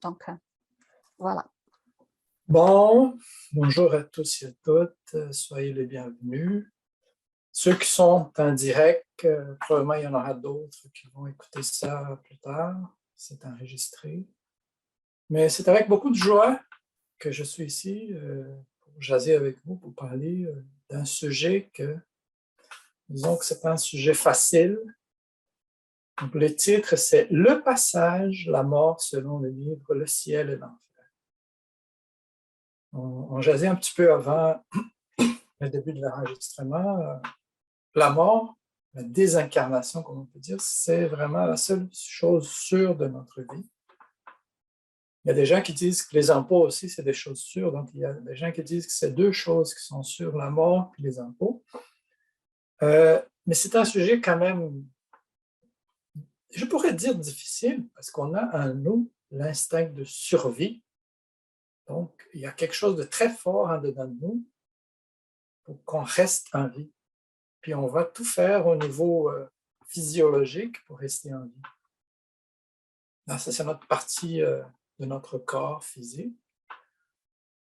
Donc, voilà. Bon, bonjour à tous et à toutes, soyez les bienvenus. Ceux qui sont en direct, probablement il y en aura d'autres qui vont écouter ça plus tard, c'est enregistré. Mais c'est avec beaucoup de joie que je suis ici pour jaser avec vous, pour parler d'un sujet que, disons que ce n'est pas un sujet facile. Donc, le titre, c'est « Le passage, la mort selon le livre Le ciel et l'enfer ». On jasait un petit peu avant le début de l'enregistrement. La mort, la désincarnation, comme on peut dire, c'est vraiment la seule chose sûre de notre vie. Il y a des gens qui disent que les impôts aussi, c'est des choses sûres. Donc, il y a des gens qui disent que c'est deux choses qui sont sûres, la mort et les impôts. Mais c'est un sujet quand même, je pourrais dire difficile, parce qu'on a en nous l'instinct de survie. Donc, il y a quelque chose de très fort en dedans de nous pour qu'on reste en vie. Puis on va tout faire au niveau physiologique pour rester en vie. Alors, ça, c'est notre partie de notre corps physique.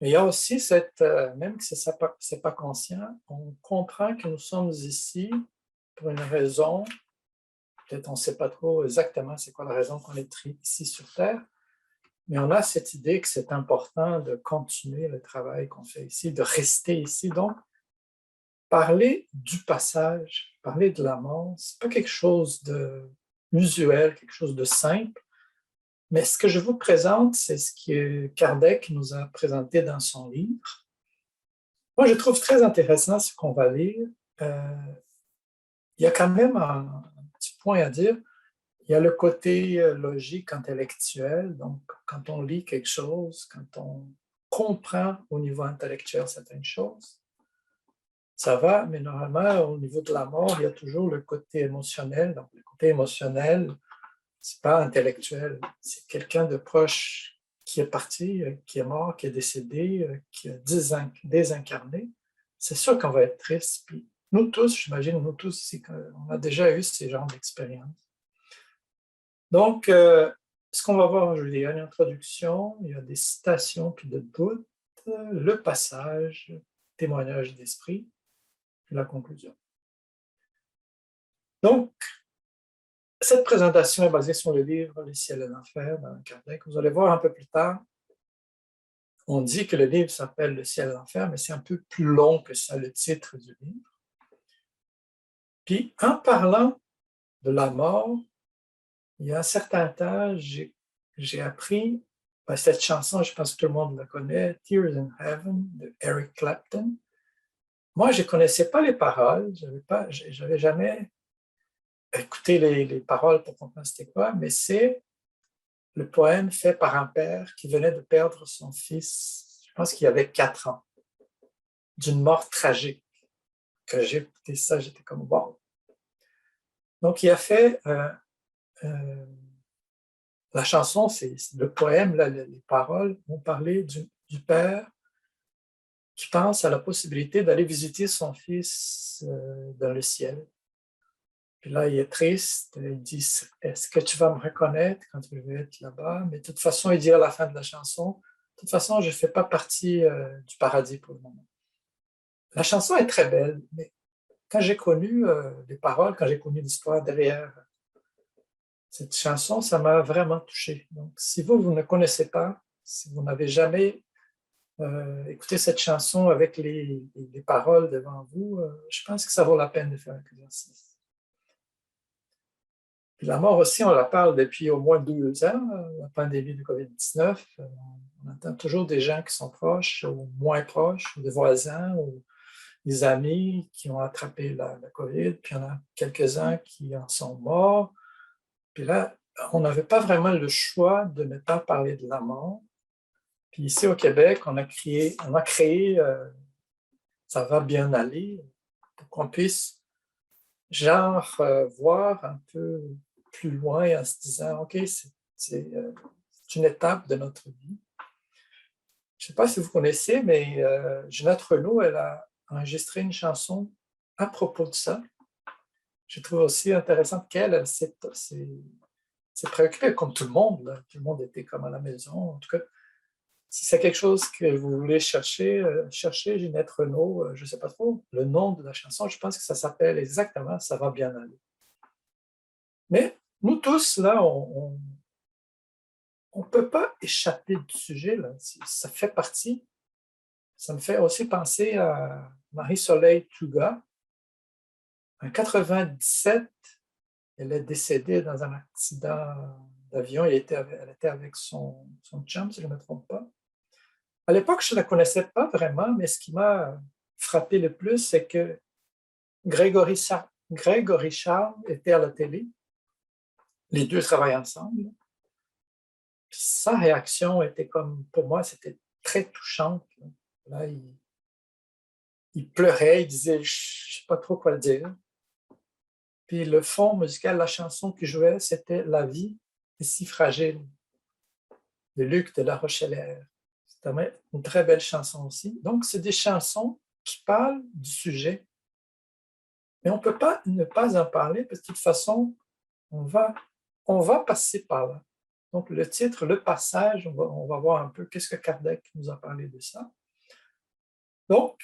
Mais il y a aussi cette, même si ce n'est pas conscient, on comprend que nous sommes ici pour une raison, peut-être on ne sait pas trop exactement c'est quoi la raison qu'on est ici sur Terre, mais on a cette idée que c'est important de continuer le travail qu'on fait ici, de rester ici. Donc, parler du passage, parler de la mort, ce n'est pas quelque chose de usuel, quelque chose de simple, mais ce que je vous présente, c'est ce que Kardec nous a présenté dans son livre. Moi, je trouve très intéressant ce qu'on va lire. Il y a quand même un petit point à dire. Il y a le côté logique, intellectuel. Donc, quand on lit quelque chose, quand on comprend au niveau intellectuel certaines choses, ça va, mais normalement, au niveau de la mort, il y a toujours le côté émotionnel. Donc, le côté émotionnel, c'est pas intellectuel. C'est quelqu'un de proche qui est parti, qui est mort, qui est décédé, qui a désincarné. C'est sûr qu'on va être triste. Puis nous tous, j'imagine, nous tous ici, on a déjà eu ces genres d'expériences. Donc, ce qu'on va voir aujourd'hui, il y a une introduction, il y a des citations puis de doutes, le passage, témoignage d'esprit, puis la conclusion. Donc, cette présentation est basée sur le livre « Le ciel et l'enfer » dans Kardec. Vous allez voir un peu plus tard, on dit que le livre s'appelle « Le ciel et l'enfer », mais c'est un peu plus long que ça, le titre du livre. Puis, en parlant de la mort, il y a un certain temps, j'ai appris cette chanson, je pense que tout le monde la connaît, « Tears in Heaven » de Eric Clapton. Moi, je ne connaissais pas les paroles, je n'avais jamais écouté les paroles pour comprendre c'était quoi, mais c'est le poème fait par un père qui venait de perdre son fils, je pense qu'il avait 4 ans, d'une mort tragique. Quand j'ai écouté ça, j'étais comme wow. Donc, il a fait la chanson, c'est le poème, là, les paroles vont parler du père qui pense à la possibilité d'aller visiter son fils dans le ciel. Puis là, il est triste, il dit « Est-ce que tu vas me reconnaître quand je vais être là-bas? » Mais de toute façon, il dit à la fin de la chanson, « De toute façon, je ne fais pas partie du paradis pour le moment. » La chanson est très belle, mais quand j'ai connu les paroles, quand j'ai connu l'histoire derrière cette chanson, ça m'a vraiment touché. Donc, si vous ne connaissez pas, si vous n'avez jamais écouté cette chanson avec les paroles devant vous, je pense que ça vaut la peine de faire un exercice. Puis la mort aussi, on la parle depuis au moins 2 ans, la pandémie de COVID-19. On entend toujours des gens qui sont proches ou moins proches, ou des voisins ou des amis qui ont attrapé la COVID, puis il y en a quelques-uns qui en sont morts. Puis là, on n'avait pas vraiment le choix de ne pas parler de la mort. Puis ici au Québec, on a créé Ça va bien aller, pour qu'on puisse genre voir un peu plus loin en se disant, OK, c'est une étape de notre vie. Je ne sais pas si vous connaissez, mais Ginette Renault, elle a enregistré une chanson à propos de ça. Je trouve aussi intéressant qu'elle s'est s'est préoccupé, comme tout le monde. Là. Tout le monde était comme à la maison. En tout cas, si c'est quelque chose que vous voulez chercher, cherchez Ginette Renault, je ne sais pas trop, le nom de la chanson, je pense que ça s'appelle exactement « Ça va bien aller ». Mais nous tous, là, on ne peut pas échapper du sujet. Là. Ça fait partie. Ça me fait aussi penser à Marie-Soleil Tuga. En 97, elle est décédée dans un accident d'avion. Elle était avec son chum, si je ne me trompe pas. À l'époque, je ne la connaissais pas vraiment, mais ce qui m'a frappé le plus, c'est que Grégory Charles était à la télé. Les deux travaillaient ensemble. Puis sa réaction était comme, pour moi, c'était très touchante. Là, il pleurait, il disait, je ne sais pas trop quoi le dire. Puis le fond musical, la chanson qu'il jouait, c'était La vie est si fragile de Luc de La Rochelière. C'était une très belle chanson aussi. Donc, c'est des chansons qui parlent du sujet, mais on ne peut pas ne pas en parler parce que de toute façon, on va passer par là. Donc, le titre, Le Passage, on va voir un peu qu'est-ce que Kardec nous a parlé de ça. Donc,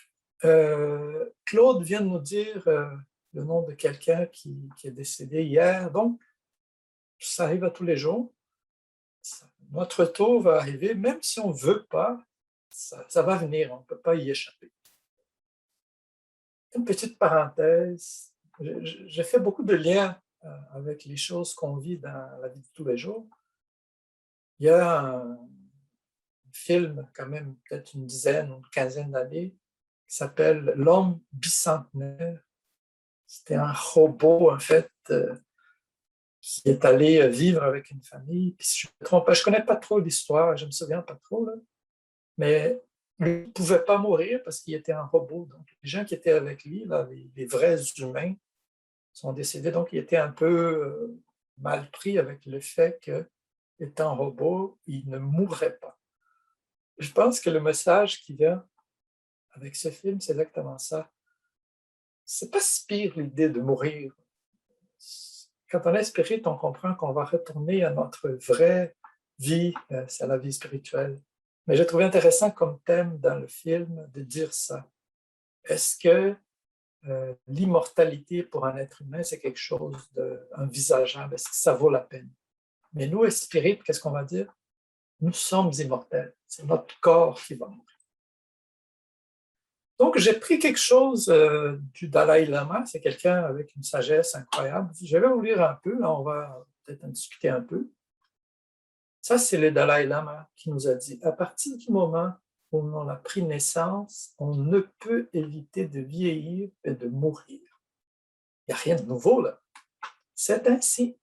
Claude vient de nous dire le nom de quelqu'un qui est décédé hier. Donc, ça arrive à tous les jours. Notre tour va arriver, même si on ne veut pas, ça va venir, on ne peut pas y échapper. Une petite parenthèse, j'ai fait beaucoup de liens avec les choses qu'on vit dans la vie de tous les jours. Il y a un film, quand même, peut-être une dizaine ou une quinzaine d'années, qui s'appelle L'homme bicentenaire. C'était un robot, en fait, qui est allé vivre avec une famille. Puis si je me trompe pas, je ne connais pas trop l'histoire, je ne me souviens pas trop, là, mais il ne pouvait pas mourir parce qu'il était un robot. Donc, les gens qui étaient avec lui, là, les vrais humains, sont décédés. Donc, il était un peu mal pris avec le fait qu'étant robot, il ne mourrait pas. Je pense que le message qui vient avec ce film, c'est exactement ça. C'est pas si pire l'idée de mourir. Quand on est spirit, on comprend qu'on va retourner à notre vraie vie, c'est la vie spirituelle. Mais j'ai trouvé intéressant comme thème dans le film de dire ça. Est-ce que l'immortalité pour un être humain, c'est quelque chose d'envisageable? Est-ce que ça vaut la peine? Mais nous, spirit, qu'est-ce qu'on va dire? Nous sommes immortels. C'est notre corps qui va mourir. Donc, j'ai pris quelque chose du Dalai Lama. C'est quelqu'un avec une sagesse incroyable. Je vais vous lire un peu. Là, on va peut-être en discuter un peu. Ça, c'est le Dalai Lama qui nous a dit, à partir du moment où on a pris naissance, on ne peut éviter de vieillir et de mourir. Il n'y a rien de nouveau là. C'est ainsi.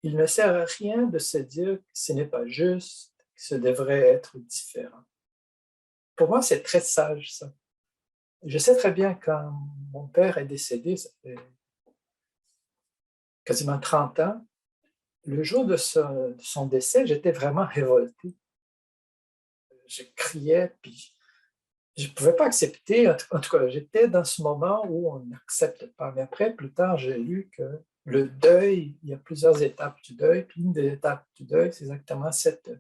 Il ne sert à rien de se dire que ce n'est pas juste, que ce devrait être différent. Pour moi, c'est très sage, ça. Je sais très bien quand mon père est décédé, ça fait quasiment 30 ans, le jour de son décès, j'étais vraiment révolté. Je criais, puis je ne pouvais pas accepter. En tout cas, j'étais dans ce moment où on n'accepte pas. Mais après, plus tard, j'ai lu que le deuil, il y a plusieurs étapes du deuil, puis une des étapes du deuil, c'est exactement cette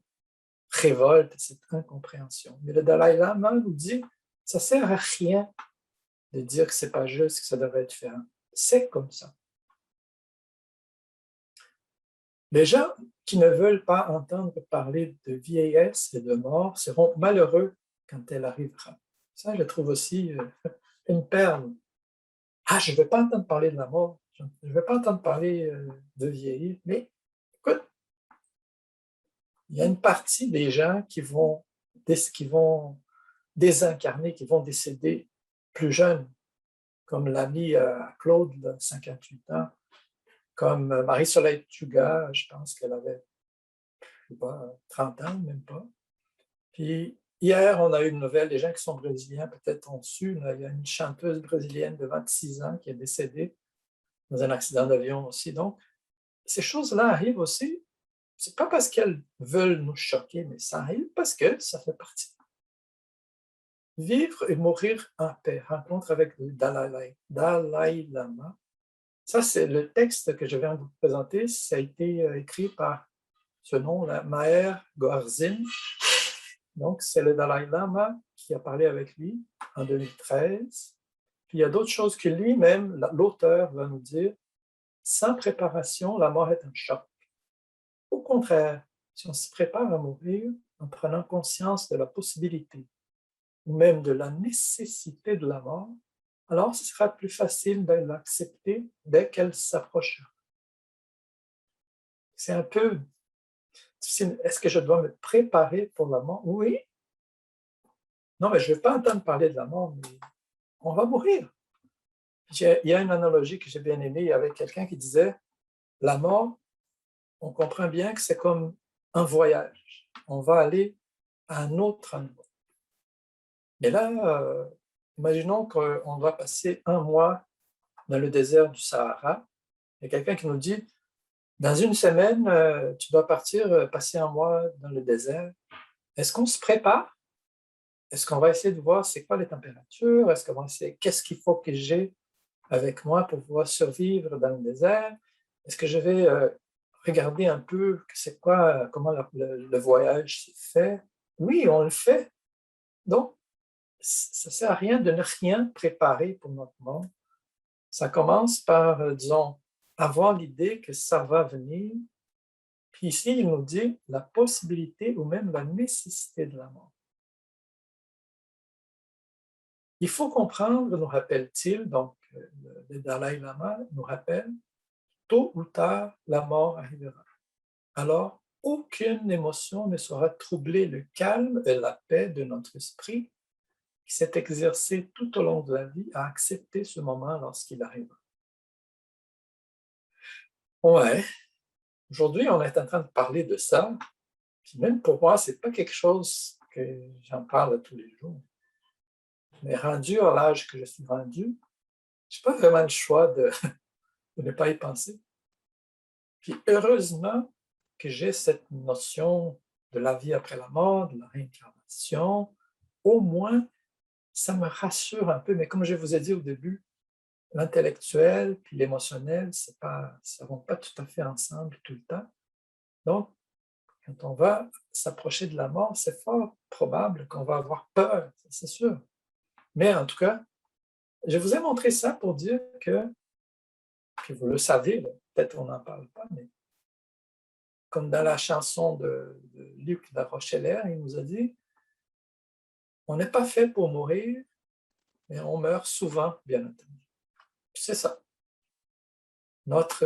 révolte, cette incompréhension. Mais le Dalai Lama nous dit, ça ne sert à rien de dire que ce n'est pas juste, que ça devrait être différent. C'est comme ça. Les gens qui ne veulent pas entendre parler de vieillesse et de mort seront malheureux quand elle arrivera. Ça, je trouve aussi une perle. Ah, je ne vais pas entendre parler de la mort, je ne vais pas entendre parler de vieillir, mais écoute, il y a une partie des gens qui vont désincarner, qui vont décéder plus jeunes, comme l'ami Claude, de 58 ans, comme Marie-Soleil Tuga, je pense qu'elle avait, je sais pas, 30 ans, même pas. Puis hier, on a eu une nouvelle, les gens qui sont brésiliens peut-être ont su, il y a une chanteuse brésilienne de 26 ans qui est décédée dans un accident d'avion aussi. Donc, ces choses-là arrivent aussi. Ce n'est pas parce qu'elles veulent nous choquer, mais ça arrive parce que ça fait partie. Vivre et mourir en paix, rencontre avec le Dalai Lama, Ça, c'est le texte que je viens de vous présenter. Ça a été écrit par ce nom, là, Maher Goharzin. Donc, c'est le Dalai Lama qui a parlé avec lui en 2013. Puis, il y a d'autres choses que lui-même, l'auteur, va nous dire. Sans préparation, la mort est un choc. Au contraire, si on se prépare à mourir en prenant conscience de la possibilité ou même de la nécessité de la mort, alors ce sera plus facile de l'accepter dès qu'elle s'approchera. C'est un peu difficile. Est-ce que je dois me préparer pour la mort? Oui. Non, mais je ne vais pas entendre parler de la mort, mais on va mourir. Il y a une analogie que j'ai bien aimée avec quelqu'un qui disait, la mort, on comprend bien que c'est comme un voyage. On va aller à un autre endroit. Mais là, imaginons qu'on va passer un mois dans le désert du Sahara. Il y a quelqu'un qui nous dit, dans une semaine, tu dois partir, passer un mois dans le désert. Est-ce qu'on se prépare? Est-ce qu'on va essayer de voir c'est quoi les températures? Est-ce qu'on va essayer qu'est-ce qu'il faut que j'ai avec moi pour pouvoir survivre dans le désert? Est-ce que je vais regarder un peu c'est quoi, comment le voyage se fait? Oui, on le fait. Donc, ça ne sert à rien de ne rien préparer pour notre mort. Ça commence par, disons, avoir l'idée que ça va venir. Puis ici, il nous dit la possibilité ou même la nécessité de la mort. Il faut comprendre, nous rappelle-t-il, donc le Dalai Lama nous rappelle, tôt ou tard, la mort arrivera. Alors, aucune émotion ne saura troubler le calme et la paix de notre esprit qui s'est exercé tout au long de la vie à accepter ce moment lorsqu'il arrivera. Ouais, aujourd'hui, on est en train de parler de ça, puis même pour moi, ce n'est pas quelque chose que j'en parle tous les jours. Mais rendu à l'âge que je suis rendu, je n'ai pas vraiment le choix de ne pas y penser. Puis heureusement que j'ai cette notion de la vie après la mort, de la réincarnation, au moins, ça me rassure un peu. Mais comme je vous ai dit au début, l'intellectuel puis l'émotionnel, ça ne vont pas tout à fait ensemble tout le temps. Donc, quand on va s'approcher de la mort, c'est fort probable qu'on va avoir peur, c'est sûr. Mais en tout cas, je vous ai montré ça pour dire que vous le savez, peut-être on n'en parle pas, mais comme dans la chanson de Luc La Rochellère, il nous a dit, on n'est pas fait pour mourir, mais on meurt souvent, bien entendu. C'est ça. Notre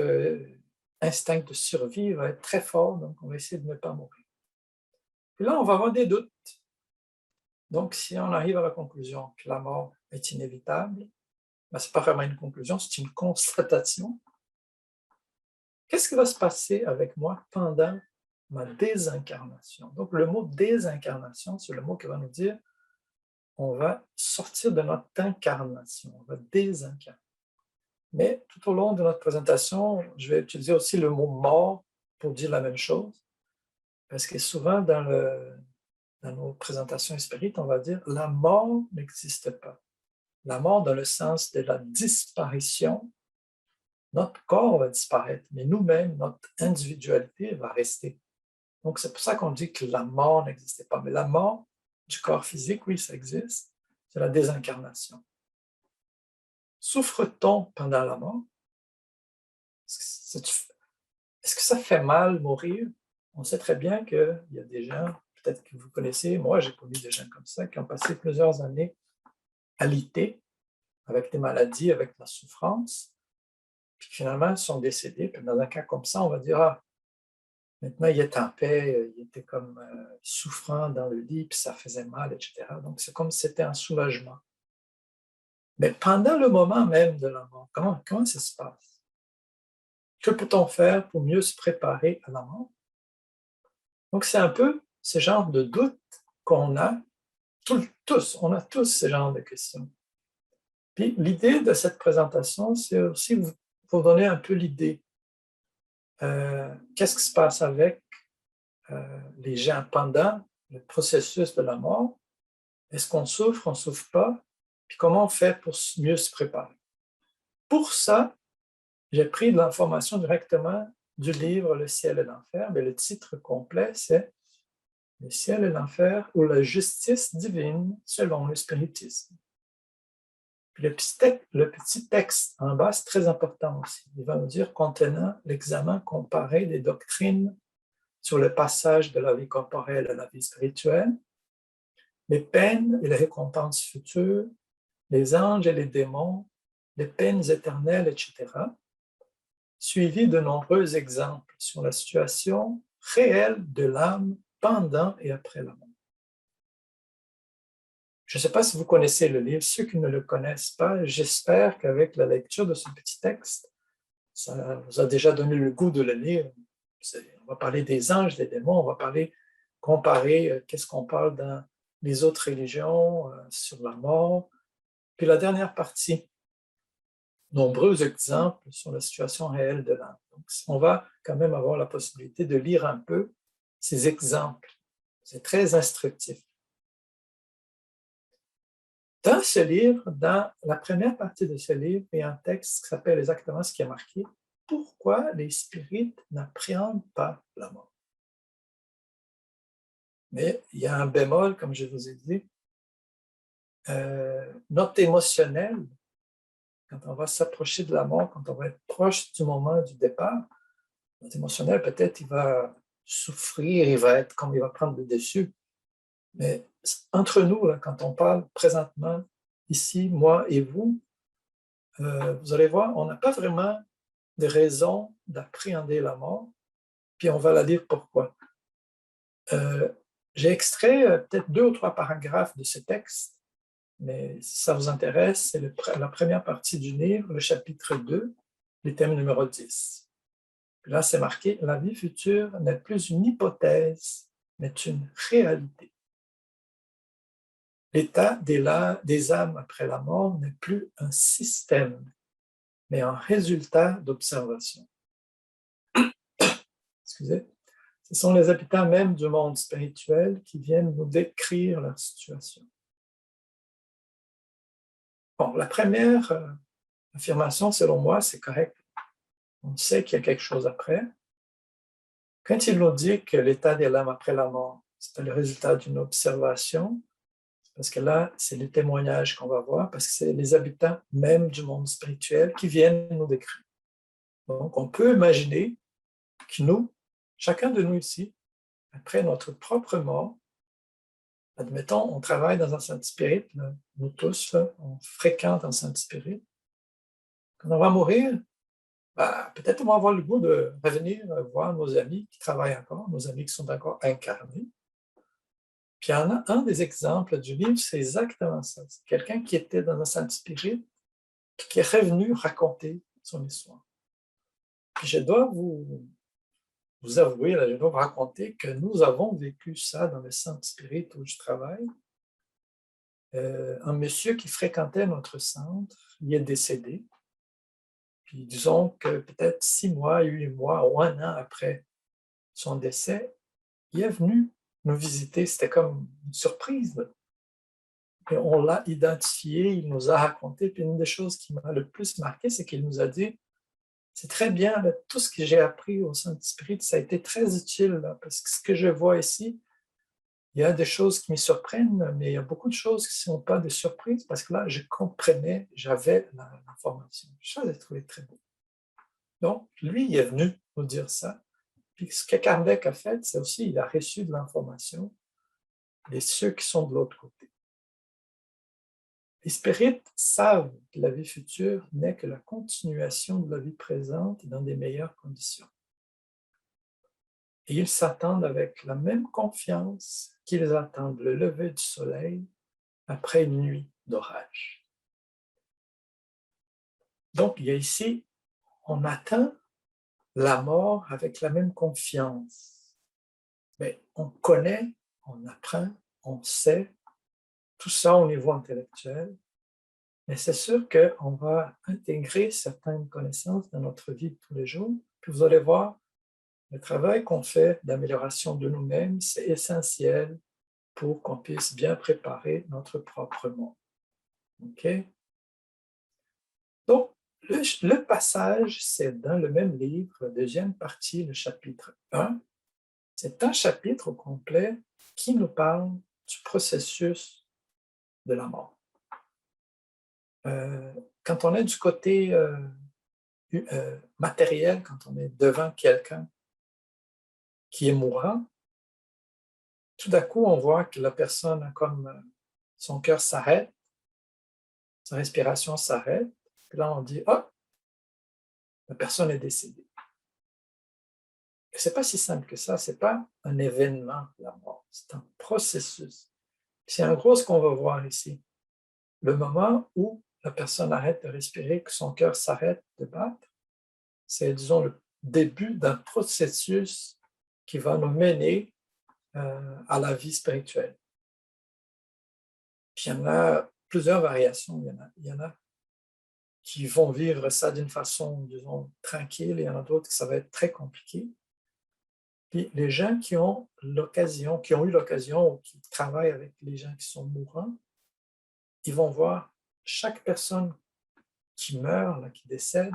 instinct de survie va être très fort, donc on va essayer de ne pas mourir. Puis là, on va avoir des doutes. Donc, si on arrive à la conclusion que la mort est inévitable, ben, ce n'est pas vraiment une conclusion, c'est une constatation. Qu'est-ce qui va se passer avec moi pendant ma désincarnation? Donc, le mot désincarnation, c'est le mot qui va nous dire on va sortir de notre incarnation, on va désincarner. Mais tout au long de notre présentation, je vais utiliser aussi le mot mort pour dire la même chose, parce que souvent dans nos présentations spirites, on va dire la mort n'existe pas. La mort dans le sens de la disparition, notre corps va disparaître, mais nous-mêmes, notre individualité va rester. Donc, c'est pour ça qu'on dit que la mort n'existait pas. Mais la mort du corps physique, oui, ça existe. C'est la désincarnation. Souffre-t-on pendant la mort? Est-ce que ça fait mal mourir? On sait très bien qu'il y a des gens, peut-être que vous connaissez, moi j'ai connu des gens comme ça, qui ont passé plusieurs années alités, avec des maladies, avec la souffrance, puis finalement ils sont décédés. Puis dans un cas comme ça, on va dire, ah, maintenant il est en paix, il était comme souffrant dans le lit, puis ça faisait mal, etc. Donc c'est comme si c'était un soulagement. Mais pendant le moment même de la mort, comment ça se passe? Que peut-on faire pour mieux se préparer à la mort? Donc, c'est un peu ce genre de doute qu'on a tous, on a tous ce genre de questions. Puis, l'idée de cette présentation, c'est aussi vous donner un peu l'idée. Qu'est-ce qui se passe avec les gens pendant le processus de la mort? Est-ce qu'on souffre, on ne souffre pas? Puis, comment on fait pour mieux se préparer? Pour ça, j'ai pris de l'information directement du livre Le ciel et l'enfer, mais le titre complet, c'est Le ciel et l'enfer ou la justice divine selon le spiritisme. Puis le petit texte en bas, c'est très important aussi. Il va nous dire contenant l'examen comparé des doctrines sur le passage de la vie corporelle à la vie spirituelle, les peines et les récompenses futures, les anges et les démons, les peines éternelles, etc., suivi de nombreux exemples sur la situation réelle de l'âme pendant et après la mort. Je ne sais pas si vous connaissez le livre. Ceux qui ne le connaissent pas, j'espère qu'avec la lecture de ce petit texte, ça vous a déjà donné le goût de le lire. On va parler des anges, des démons, on va comparer qu'est-ce qu'on parle dans les autres religions sur la mort. Puis la dernière partie, nombreux exemples sur la situation réelle de l'âme. Donc, on va quand même avoir la possibilité de lire un peu ces exemples. C'est très instructif. Dans ce livre, dans la première partie de ce livre, il y a un texte qui s'appelle exactement ce qui est marqué « Pourquoi les spirites n'appréhendent pas la mort ?» Mais il y a un bémol, comme je vous ai dit. Notre émotionnel, quand on va s'approcher de la mort, quand on va être proche du moment du départ, notre émotionnel, peut-être, il va souffrir, il va prendre le dessus. Mais entre nous, là, quand on parle présentement, ici, moi et vous, vous allez voir, on n'a pas vraiment de raison d'appréhender la mort, puis on va la dire pourquoi. J'ai extrait peut-être 2 ou 3 paragraphes de ce texte, mais si ça vous intéresse, c'est la première partie du livre, le chapitre 2, le thème numéro 10. Puis là, c'est marqué « La vie future n'est plus une hypothèse, mais une réalité. L'état des âmes après la mort n'est plus un système, mais un résultat d'observation. » Excusez. Ce sont les habitants même du monde spirituel qui viennent nous décrire leur situation. Bon, la première affirmation, selon moi, c'est correct. On sait qu'il y a quelque chose après. Quand il nous dit que l'état des âmes après la mort, c'est le résultat d'une observation, parce que là, c'est les témoignages qu'on va voir, parce que c'est les habitants même du monde spirituel qui viennent nous décrire. Donc, on peut imaginer que nous, chacun de nous ici, après notre propre mort, admettons, on travaille dans un Saint-Spirit, nous tous, là, on fréquente un Saint-Spirit. Quand on va mourir, peut-être on va avoir le goût de revenir voir nos amis qui travaillent encore, nos amis qui sont encore incarnés. Puis il y en a un des exemples du livre, c'est exactement ça. C'est quelqu'un qui était dans un Saint-Spirit, qui est revenu raconter son histoire. Puis je dois vous avouer, là, je dois vous raconter que nous avons vécu ça dans le Saint-Spirit où je travaille. Un monsieur qui fréquentait notre centre, il est décédé. Puis disons que peut-être 6 mois, 8 mois ou 1 an après son décès, il est venu nous visiter. C'était comme une surprise. Et on l'a identifié, il nous a raconté. Puis une des choses qui m'a le plus marqué, c'est qu'il nous a dit « C'est très bien, là, tout ce que j'ai appris au Saint-Esprit, ça a été très utile, là, parce que ce que je vois ici, il y a des choses qui me surprennent, mais il y a beaucoup de choses qui ne sont pas des surprises, parce que là, je comprenais, j'avais l'information. Ça, j'ai trouvé très beau. » Donc, lui, il est venu nous dire ça. Puis ce que Kardec a fait, c'est aussi, il a reçu de l'information de ceux qui sont de l'autre côté. Les spirites savent que la vie future n'est que la continuation de la vie présente et dans des meilleures conditions. Et ils s'attendent avec la même confiance qu'ils attendent le lever du soleil après une nuit d'orage. Donc, il y a ici, on attend la mort avec la même confiance. Mais on connaît, on apprend, on sait, tout ça au niveau intellectuel, mais c'est sûr qu'on va intégrer certaines connaissances dans notre vie de tous les jours. Puis vous allez voir, le travail qu'on fait d'amélioration de nous-mêmes, c'est essentiel pour qu'on puisse bien préparer notre propre monde. OK? Donc, Le passage, c'est dans le même livre, la deuxième partie, le chapitre 1. C'est un chapitre au complet qui nous parle du processus de la mort. Quand on est du côté matériel, quand on est devant quelqu'un qui est mourant, tout d'un coup, on voit que la personne a comme son cœur s'arrête, sa respiration s'arrête, puis là, on dit « Ah, la personne est décédée ». Ce n'est pas si simple que ça, ce n'est pas un événement, la mort, c'est un processus. C'est en gros ce qu'on va voir ici. Le moment où la personne arrête de respirer, que son cœur s'arrête de battre, c'est, disons, le début d'un processus qui va nous mener à la vie spirituelle. Puis il y en a plusieurs variations. Il y en a qui vont vivre ça d'une façon, disons, tranquille, et il y en a d'autres que ça va être très compliqué. Puis les gens qui ont l'occasion, qui ont eu l'occasion ou qui travaillent avec les gens qui sont mourants, ils vont voir chaque personne qui meurt, là, qui décède,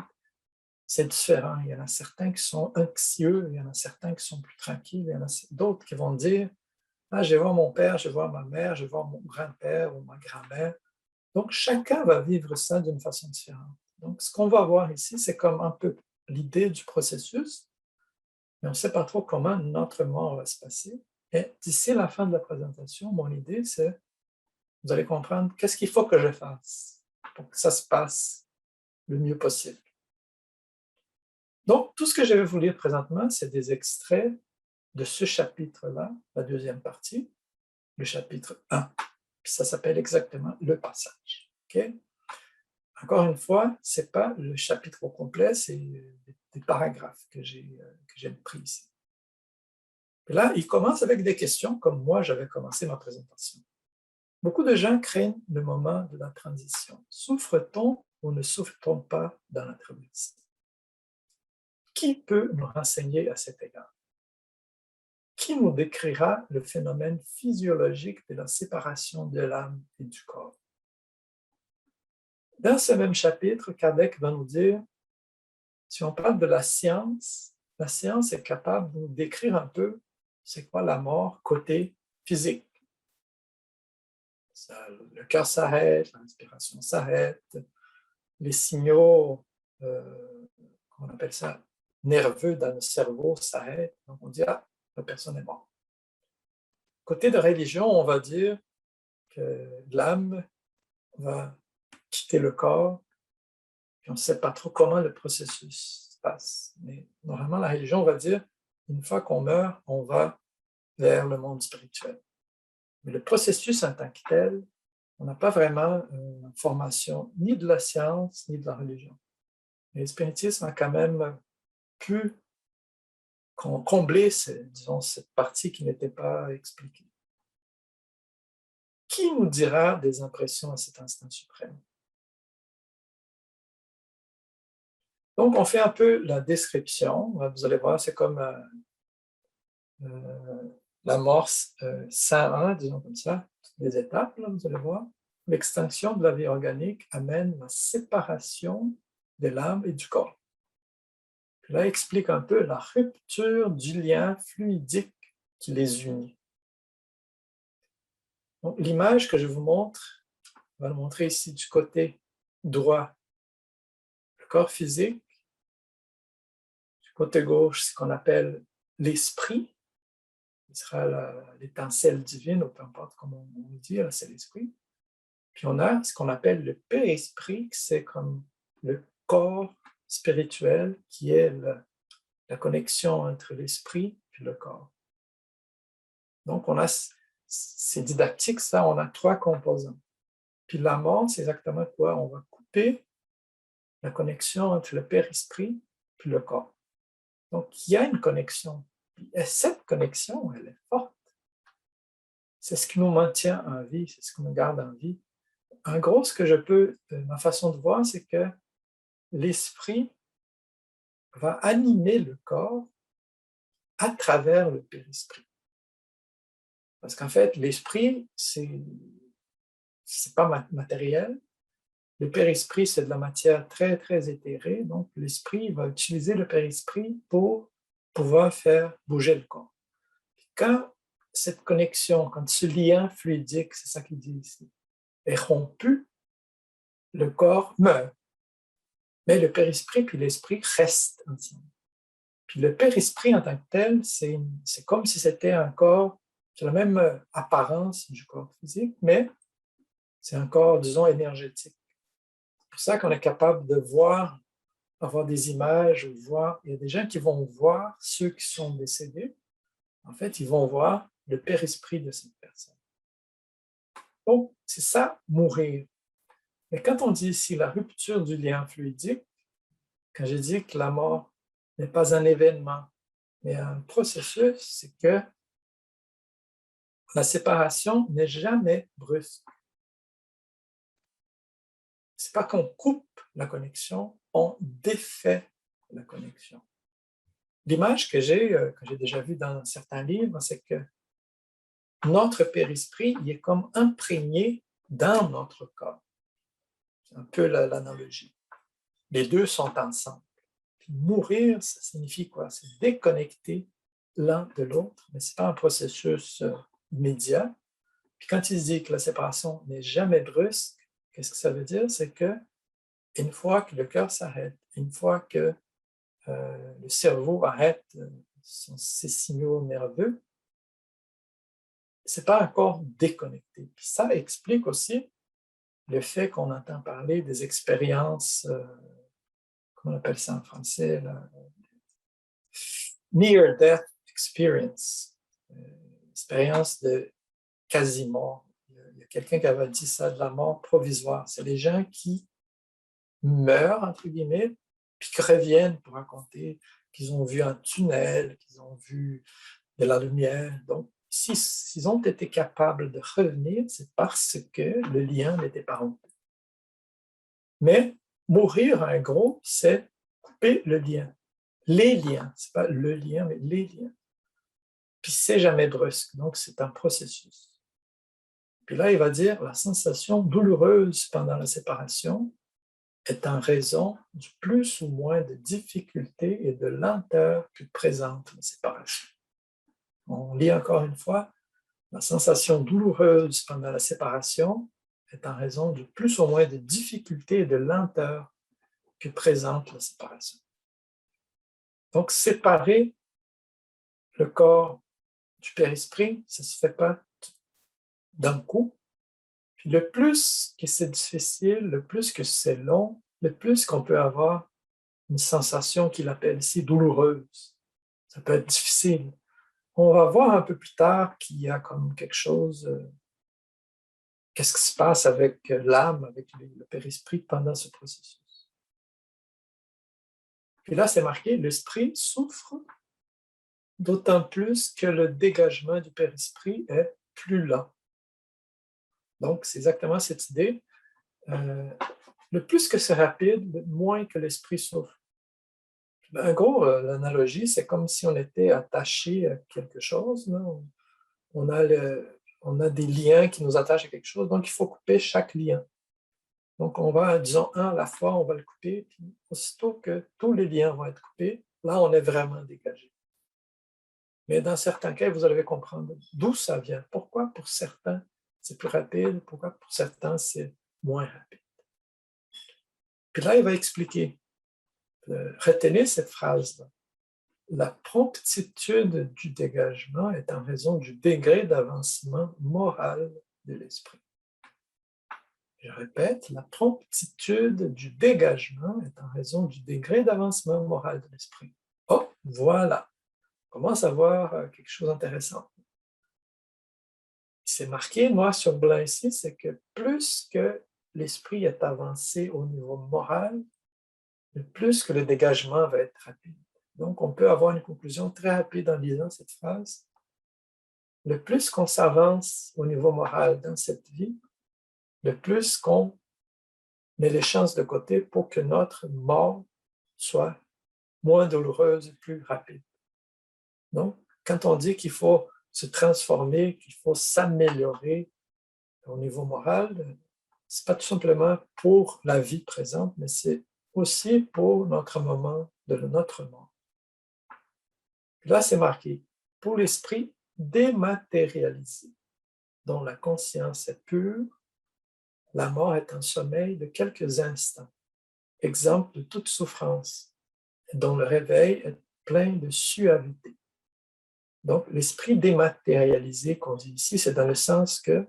c'est différent. Il y en a certains qui sont anxieux, il y en a certains qui sont plus tranquilles, il y en a d'autres qui vont dire « Ah, je vais voir mon père, je vais voir ma mère, je vais voir mon grand-père ou ma grand-mère. » Donc, chacun va vivre ça d'une façon différente. Donc, ce qu'on va voir ici, c'est comme un peu l'idée du processus, mais on ne sait pas trop comment notre mort va se passer. Et d'ici la fin de la présentation, mon idée, c'est, vous allez comprendre qu'est-ce qu'il faut que je fasse pour que ça se passe le mieux possible. Donc, tout ce que je vais vous lire présentement, c'est des extraits de ce chapitre-là, la deuxième partie, le chapitre 1. Puis ça s'appelle exactement le passage. Okay? Encore une fois, ce n'est pas le chapitre au complet, c'est des paragraphes que j'ai pris ici. Et là, il commence avec des questions, comme moi, j'avais commencé ma présentation. Beaucoup de gens craignent le moment de la transition. Souffre-t-on ou ne souffre-t-on pas dans la traversée? Qui peut nous renseigner à cet égard? Qui nous décrira le phénomène physiologique de la séparation de l'âme et du corps? Dans ce même chapitre, Kardec va nous dire, si on parle de la science est capable de nous décrire un peu c'est quoi la mort côté physique. Le cœur s'arrête, la respiration s'arrête, les signaux, comment on appelle ça, nerveux dans le cerveau s'arrêtent. Donc on dit, ah, la personne est morte. Côté de religion, on va dire que l'âme va quitter le corps, puis on ne sait pas trop comment le processus se passe. Mais normalement, la religion va dire, une fois qu'on meurt, on va vers le monde spirituel. Mais le processus en tant que tel, on n'a pas vraiment une formation ni de la science, ni de la religion. Mais le spiritisme a quand même pu combler, disons, cette partie qui n'était pas expliquée. Qui nous dira des impressions à cet instant suprême? Donc, on fait un peu la description. Vous allez voir, c'est comme l'amorce 101, disons comme ça, des étapes, là, vous allez voir. L'extinction de la vie organique amène la séparation de l'âme et du corps. Puis là, il explique un peu la rupture du lien fluidique qui les unit. Donc, l'image que je vous montre, on va le montrer ici du côté droit, le corps physique. Du côté gauche, ce qu'on appelle l'esprit, qui sera l'étincelle divine, ou peu importe comment on dit, c'est l'esprit. Puis on a ce qu'on appelle le père-esprit, c'est comme le corps spirituel qui est la connexion entre l'esprit et le corps. Donc on a, c'est didactique ça, on a 3 composants. Puis la mort, c'est exactement quoi? On va couper la connexion entre le père-esprit et le corps. Donc il y a une connexion. Et cette connexion, elle est forte. C'est ce qui nous maintient en vie, c'est ce qui nous garde en vie. En gros, ce que je peux, ma façon de voir, c'est que l'esprit va animer le corps à travers le père-esprit. Parce qu'en fait, l'esprit, c'est pas matériel, Le périsprit, c'est de la matière très, très éthérée, donc l'esprit va utiliser le périsprit pour pouvoir faire bouger le corps. Quand cette connexion, quand ce lien fluidique, c'est ça qu'il dit ici, est rompu, le corps meurt. Mais le périsprit puis l'esprit restent ensemble. Puis le périsprit en tant que tel, c'est comme si c'était un corps qui a la même apparence du corps physique, mais c'est un corps, disons, énergétique. C'est pour ça qu'on est capable de voir, avoir des images, ou voir. Il y a des gens qui vont voir ceux qui sont décédés. En fait, ils vont voir le périsprit de cette personne. Donc, c'est ça, mourir. Mais quand on dit ici la rupture du lien fluidique, quand j'ai dit que la mort n'est pas un événement, mais un processus, c'est que la séparation n'est jamais brusque. Ce n'est pas qu'on coupe la connexion, on défait la connexion. L'image que j'ai déjà vue dans certains livres, c'est que notre périsprit, il est comme imprégné dans notre corps. C'est un peu l'analogie. Les deux sont ensemble. Puis mourir, ça signifie quoi? C'est déconnecter l'un de l'autre, mais ce n'est pas un processus immédiat. Puis quand il dit que la séparation n'est jamais brusque, qu'est-ce que ça veut dire? C'est que une fois que le cœur s'arrête, une fois que le cerveau arrête ses signaux nerveux, ce n'est pas encore déconnecté. Puis ça explique aussi le fait qu'on entend parler des expériences, comment on appelle ça en français, near-death experience, expérience de quasi-mort. Il y a quelqu'un qui avait dit ça, de la mort provisoire. C'est les gens qui meurent, entre guillemets, puis qui reviennent pour raconter qu'ils ont vu un tunnel, qu'ils ont vu de la lumière. Donc, s'ils ont été capables de revenir, c'est parce que le lien n'était pas rompu. Mais mourir, en gros, c'est couper le lien. Les liens, ce n'est pas le lien, mais les liens. Puis c'est jamais brusque, donc c'est un processus. Puis là, il va dire, la sensation douloureuse pendant la séparation est en raison du plus ou moins de difficulté et de lenteur que présente la séparation. On lit encore une fois, la sensation douloureuse pendant la séparation est en raison du plus ou moins de difficulté et de lenteur que présente la séparation. Donc, séparer le corps du périsprit, ça ne se fait pas d'un coup. Puis le plus que c'est difficile, le plus que c'est long, le plus qu'on peut avoir une sensation qu'il appelle ici douloureuse. Ça peut être difficile. On va voir un peu plus tard qu'il y a comme quelque chose, qu'est-ce qui se passe avec l'âme, avec le périsprit pendant ce processus. Puis là, c'est marqué, l'esprit souffre d'autant plus que le dégagement du périsprit est plus lent. Donc, c'est exactement cette idée. Le plus que c'est rapide, le moins que l'esprit souffre. En gros, l'analogie, c'est comme si on était attaché à quelque chose. Là. On a des liens qui nous attachent à quelque chose, donc il faut couper chaque lien. Donc, on va, disons, un à la fois, on va le couper, puis aussitôt que tous les liens vont être coupés, là, on est vraiment dégagé. Mais dans certains cas, vous allez comprendre d'où ça vient. Pourquoi pour certains, c'est plus rapide, pourquoi pour certains, c'est moins rapide. Puis là, il va expliquer. Retenez cette phrase-là. La promptitude du dégagement est en raison du degré d'avancement moral de l'esprit. Je répète, la promptitude du dégagement est en raison du degré d'avancement moral de l'esprit. Oh, voilà. On commence à voir quelque chose d'intéressant. C'est marqué noir sur blanc ici, c'est que plus que l'esprit est avancé au niveau moral, plus que le dégagement va être rapide. Donc, on peut avoir une conclusion très rapide en lisant cette phrase. Le plus qu'on s'avance au niveau moral dans cette vie, le plus qu'on met les chances de côté pour que notre mort soit moins douloureuse et plus rapide. Donc, quand on dit qu'il faut se transformer, qu'il faut s'améliorer au niveau moral, ce n'est pas tout simplement pour la vie présente, mais c'est aussi pour notre moment de notre mort. Là, c'est marqué, pour l'esprit dématérialisé, dont la conscience est pure, la mort est un sommeil de quelques instants, exemple de toute souffrance, dont le réveil est plein de suavité. Donc, l'esprit dématérialisé qu'on dit ici, c'est dans le sens que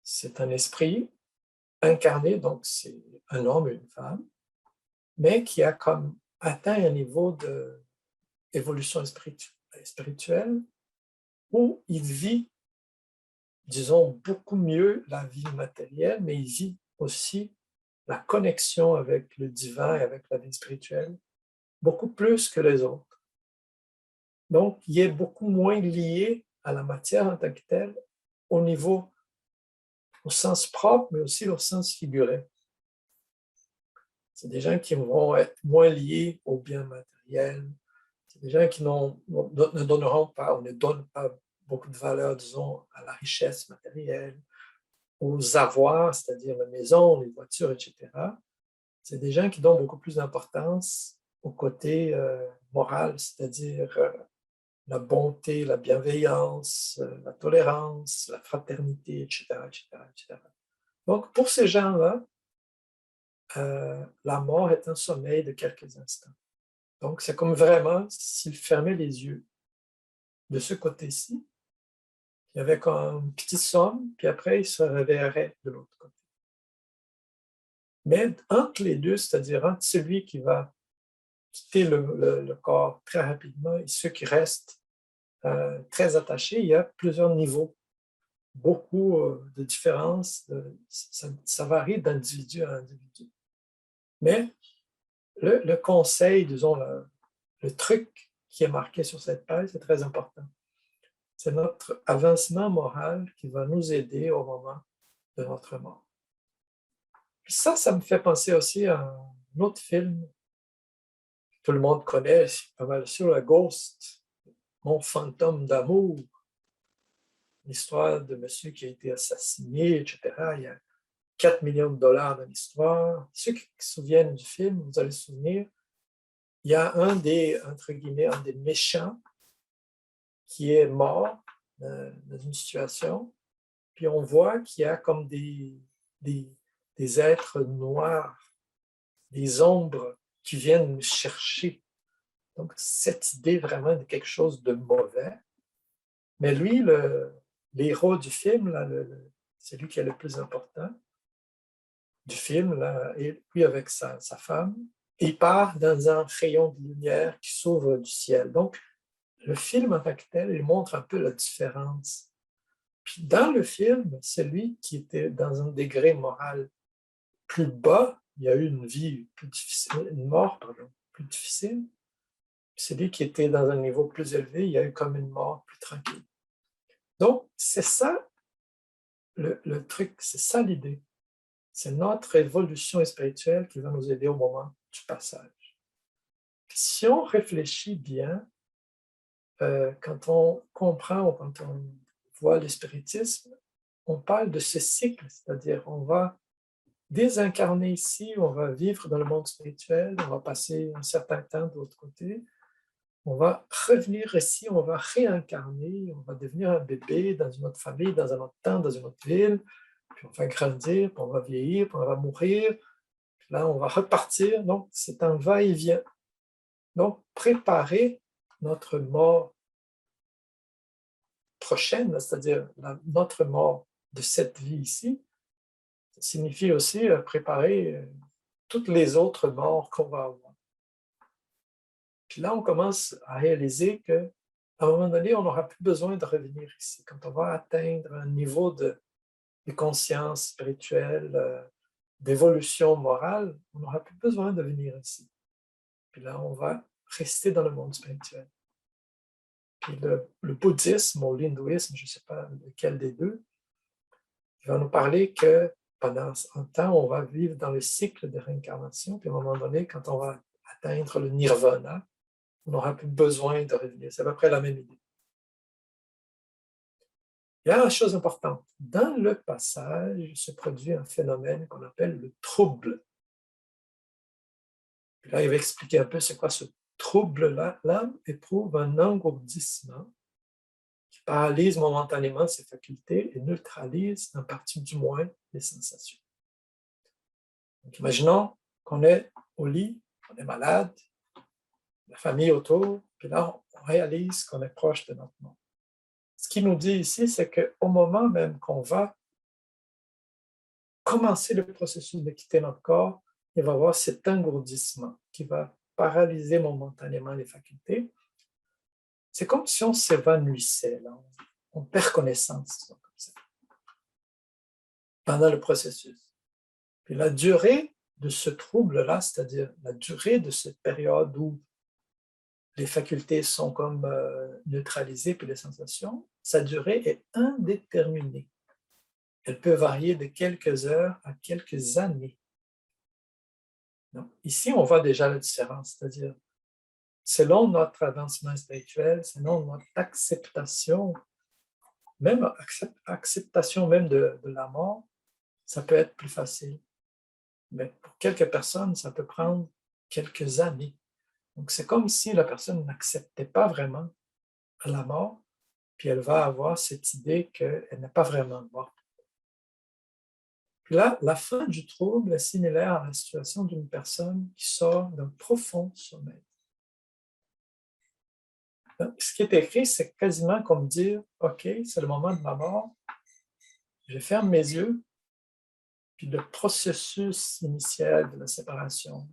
c'est un esprit incarné, donc c'est un homme et une femme, mais qui a comme atteint un niveau d'évolution spirituelle où il vit, disons, beaucoup mieux la vie matérielle, mais il vit aussi la connexion avec le divin et avec la vie spirituelle, beaucoup plus que les autres. Donc, il est beaucoup moins lié à la matière en tant que telle, au niveau, au sens propre, mais aussi au sens figuré. C'est des gens qui vont être moins liés aux biens matériels. C'est des gens qui ne donneront pas, ou ne donnent pas beaucoup de valeur, disons, à la richesse matérielle, aux avoirs, c'est-à-dire la maison, les voitures, etc. C'est des gens qui donnent beaucoup plus d'importance au côté moral, c'est-à-dire la bonté, la bienveillance, la tolérance, la fraternité, etc., etc., etc. Donc, pour ces gens-là, la mort est un sommeil de quelques instants. Donc, c'est comme vraiment s'ils fermaient les yeux de ce côté-ci, il y avait comme une petite somme, puis après, ils se réveilleraient de l'autre côté. Mais entre les deux, c'est-à-dire entre celui qui va quitter le corps très rapidement et ceux qui restent très attachés, il y a plusieurs niveaux, beaucoup de différences, ça varie d'individu à individu. Mais le conseil, disons, le truc qui est marqué sur cette page, c'est très important. C'est notre avancement moral qui va nous aider au moment de notre mort. Puis ça me fait penser aussi à un autre film que tout le monde connaît, c'est pas mal sûr, la Ghost, Mon fantôme d'amour, l'histoire de monsieur qui a été assassiné, etc. Il y a 4 millions de dollars dans l'histoire. Ceux qui se souviennent du film, vous allez se souvenir, il y a un des, entre guillemets, un des méchants qui est mort dans une situation, puis on voit qu'il y a comme des êtres noirs, des ombres qui viennent chercher. Donc, cette idée vraiment de quelque chose de mauvais. Mais lui, l'héros du film, là, c'est lui qui est le plus important du film, là, et lui avec sa femme, il part dans un rayon de lumière qui s'ouvre du ciel. Donc, le film en tant que tel, il montre un peu la différence. Puis dans le film, celui qui était dans un degré moral plus bas, il a eu une vie plus difficile, une mort, pardon, plus difficile. Puis celui qui était dans un niveau plus élevé, il a eu comme une mort plus tranquille. Donc, c'est ça le truc, c'est ça l'idée. C'est notre évolution spirituelle qui va nous aider au moment du passage. Puis si on réfléchit bien, quand on comprend ou quand on voit le spiritisme, on parle de ce cycle, c'est-à-dire on va désincarner ici, on va vivre dans le monde spirituel, on va passer un certain temps de l'autre côté, on va revenir ici, on va réincarner, on va devenir un bébé dans une autre famille, dans un autre temps, dans une autre ville, puis on va grandir, puis on va vieillir, puis on va mourir, puis là on va repartir, donc c'est un va-et-vient. Donc préparer notre mort prochaine, c'est-à-dire notre mort de cette vie ici, ça signifie aussi préparer toutes les autres morts qu'on va avoir. Puis là, on commence à réaliser qu'à un moment donné, on n'aura plus besoin de revenir ici. Quand on va atteindre un niveau de conscience spirituelle, d'évolution morale, on n'aura plus besoin de venir ici. Puis là, on va rester dans le monde spirituel. Puis le bouddhisme ou l'hindouisme, je ne sais pas lequel des deux, il va nous parler que pendant un temps, on va vivre dans le cycle de réincarnation, puis à un moment donné, quand on va atteindre le nirvana, on n'aura plus besoin de revenir. C'est à peu près la même idée. Il y a une chose importante. Dans le passage se produit un phénomène qu'on appelle le trouble. Puis là, il va expliquer un peu c'est quoi ce trouble-là. L'âme éprouve un engourdissement qui paralyse momentanément ses facultés et neutralise en partie du moins les sensations. Donc, imaginons qu'on est au lit, on est malade, la famille autour, puis là, on réalise qu'on est proche de notre mort. Ce qu'il nous dit ici, c'est qu'au moment même qu'on va commencer le processus de quitter notre corps, il va y avoir cet engourdissement qui va paralyser momentanément les facultés. C'est comme si on s'évanouissait, on perd connaissance, comme ça, pendant le processus. Puis la durée de ce trouble-là, c'est-à-dire la durée de cette période où les facultés sont comme neutralisées, puis les sensations, sa durée est indéterminée. Elle peut varier de quelques heures à quelques années. Donc, ici, on voit déjà la différence, c'est-à-dire, selon notre avancement spirituel, selon notre acceptation, même acceptation même de la mort, ça peut être plus facile. Mais pour quelques personnes, ça peut prendre quelques années. Donc, c'est comme si la personne n'acceptait pas vraiment la mort, puis elle va avoir cette idée qu'elle n'est pas vraiment morte. Puis là, la fin du trouble est similaire à la situation d'une personne qui sort d'un profond sommeil. Donc, ce qui est écrit, c'est quasiment comme dire, OK, c'est le moment de ma mort, je ferme mes yeux, puis le processus initial de la séparation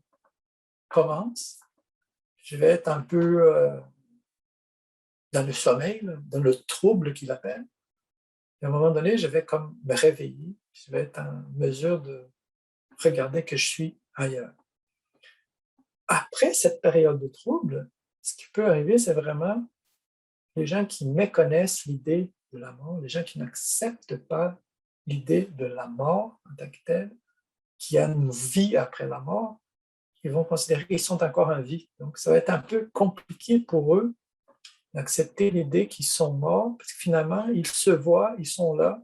commence. Je vais être un peu dans le sommeil, dans le trouble qu'il appelle. Et à un moment donné, je vais comme me réveiller, je vais être en mesure de regarder que je suis ailleurs. Après cette période de trouble, ce qui peut arriver, c'est vraiment les gens qui méconnaissent l'idée de la mort, les gens qui n'acceptent pas l'idée de la mort en tant que telle, qu'il y a une vie après la mort, ils vont considérer qu'ils sont encore en vie. Donc, ça va être un peu compliqué pour eux d'accepter l'idée qu'ils sont morts, parce que finalement, ils se voient, ils sont là,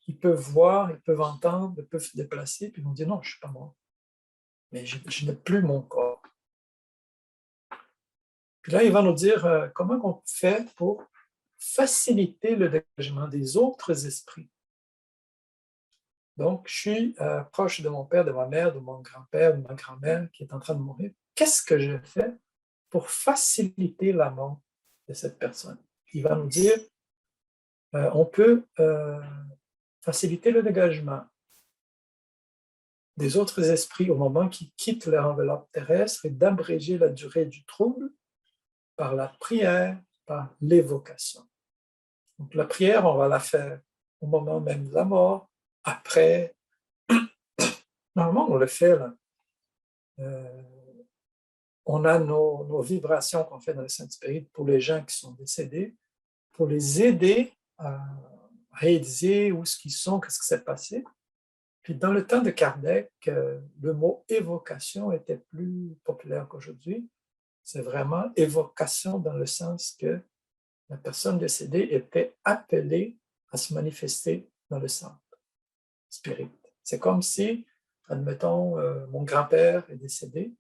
ils peuvent voir, ils peuvent entendre, ils peuvent se déplacer, puis ils vont dire non, je ne suis pas mort, mais je n'ai plus mon corps. Puis là, il va nous dire comment on fait pour faciliter le dégagement des autres esprits. Donc, je suis proche de mon père, de ma mère, de mon grand-père, de ma grand-mère qui est en train de mourir. Qu'est-ce que je fais pour faciliter la mort de cette personne? Il va nous dire, on peut faciliter le dégagement des autres esprits au moment qu'ils quittent leur enveloppe terrestre et d'abréger la durée du trouble par la prière, par l'évocation. Donc, la prière, on va la faire au moment même de la mort, après. Normalement, on le fait là. On a nos vibrations qu'on fait dans le Saint-Esprit pour les gens qui sont décédés, pour les aider à réaliser où ce qu'ils sont, qu'est-ce qui s'est passé. Puis dans le temps de Kardec, le mot évocation était plus populaire qu'aujourd'hui. C'est vraiment évocation dans le sens que la personne décédée était appelée à se manifester dans le centre spirit. C'est comme si, admettons, mon grand-père est décédé,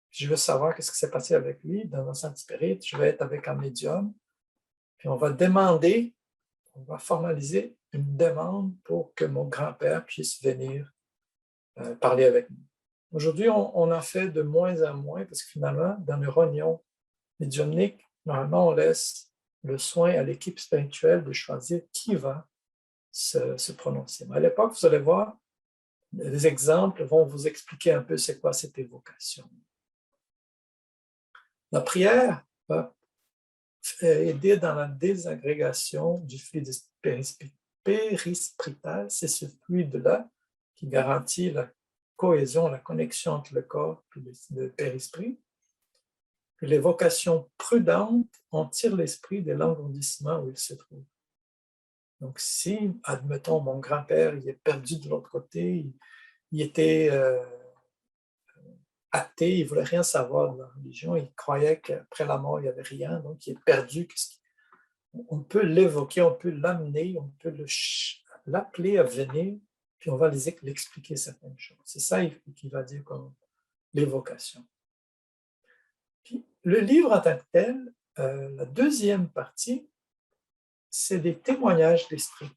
je veux savoir qu'est-ce qui s'est passé avec lui dans le centre spirit, je vais être avec un médium, puis on va demander, on va formaliser une demande pour que mon grand-père puisse venir parler avec nous. Aujourd'hui, on en fait de moins en moins parce que finalement, dans les réunions médiumniques, normalement, on laisse le soin à l'équipe spirituelle de choisir qui va se prononcer. Mais à l'époque, vous allez voir, les exemples vont vous expliquer un peu c'est quoi cette évocation. La prière va aider dans la désagrégation du fluide périspritale. C'est ce fluide-là qui garantit la cohésion, la connexion entre le corps et le périsprit. Puis l'évocation prudente en tire l'esprit de l'engourdissement où il se trouve. Donc si, admettons, mon grand-père il est perdu de l'autre côté, il était athée, il ne voulait rien savoir de la religion, il croyait qu'après la mort, il n'y avait rien, donc il est perdu. on peut l'évoquer, on peut l'amener, on peut l'appeler à venir, puis on va l'expliquer certaines choses. C'est ça qu'il va dire comme l'évocation. Puis le livre en tant que tel, la deuxième partie, c'est des témoignages d'esprit.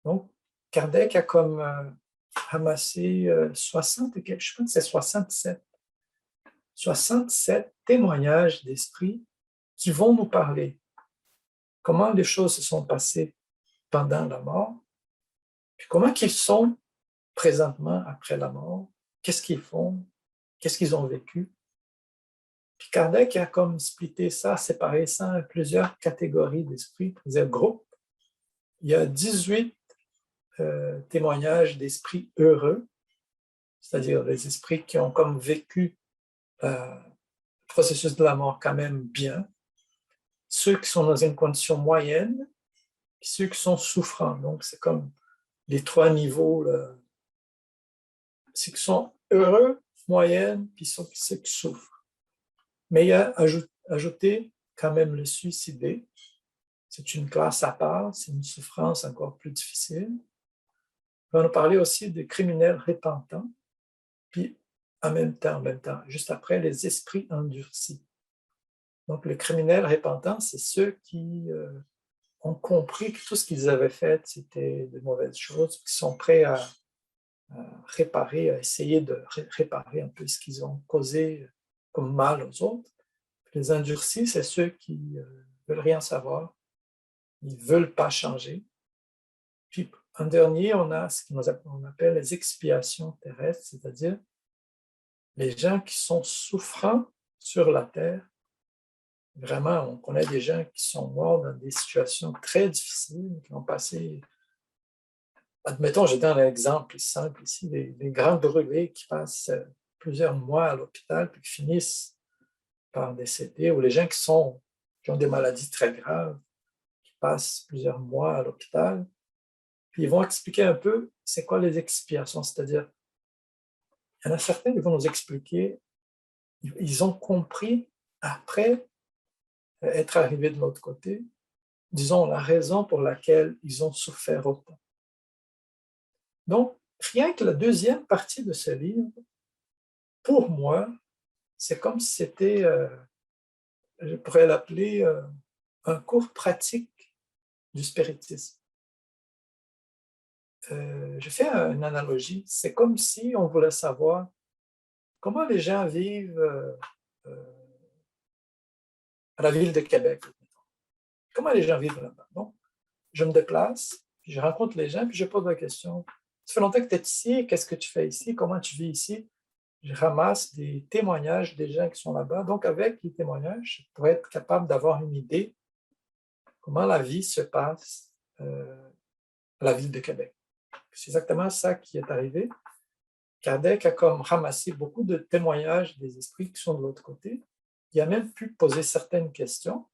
Donc, Kardec a comme ramassé 60, je pense que c'est 67 témoignages d'esprit qui vont nous parler comment les choses se sont passées pendant la mort, puis comment ils sont présentement après la mort, qu'est-ce qu'ils font, qu'est-ce qu'ils ont vécu. Puis Kardec a comme splitté ça, séparé ça en plusieurs catégories d'esprit, plusieurs groupes. Il y a 18 témoignages d'esprits heureux, c'est-à-dire les esprits qui ont comme vécu le processus de la mort quand même bien, ceux qui sont dans une condition moyenne, et ceux qui sont souffrants. Donc, c'est comme les trois niveaux, là. Ceux qui sont heureux, moyenne, puis ceux qui souffrent. Mais il y a ajouté quand même le suicidé. C'est une classe à part, c'est une souffrance encore plus difficile. On va nous parler aussi des criminels repentants, puis en même temps, juste après, les esprits endurcis. Donc, les criminels repentants, c'est ceux qui ont compris que tout ce qu'ils avaient fait, c'était de mauvaises choses, qui sont prêts à réparer, à essayer de réparer un peu ce qu'ils ont causé comme mal aux autres. Les endurcis, c'est ceux qui ne veulent rien savoir, ils ne veulent pas changer. Puis, en dernier, on a ce qu'on appelle les expiations terrestres, c'est-à-dire les gens qui sont souffrants sur la terre. Vraiment, on connaît des gens qui sont morts dans des situations très difficiles, qui ont passé, admettons, je donne un exemple simple ici, des grands brûlés qui passent plusieurs mois à l'hôpital puis qui finissent par décéder, ou les gens qui ont des maladies très graves, qui passent plusieurs mois à l'hôpital, puis ils vont expliquer un peu c'est quoi les expiations, c'est-à-dire, il y en a certains qui vont nous expliquer, ils ont compris après être arrivés de l'autre côté, disons, la raison pour laquelle ils ont souffert autant. Donc, rien que la deuxième partie de ce livre, pour moi, c'est comme si c'était, je pourrais l'appeler un cours pratique du spiritisme. Je fais une analogie, c'est comme si on voulait savoir comment les gens vivent à la ville de Québec. Comment les gens vivent là-bas. Donc, je me déplace, puis je rencontre les gens, puis je pose la question. Ça fait longtemps que tu es ici, qu'est-ce que tu fais ici, comment tu vis ici? Je ramasse des témoignages des gens qui sont là-bas. Donc, avec les témoignages, je pourrais être capable d'avoir une idée comment la vie se passe à la ville de Québec. C'est exactement ça qui est arrivé. Kardec a comme ramassé beaucoup de témoignages des esprits qui sont de l'autre côté. Il a même pu poser certaines questions.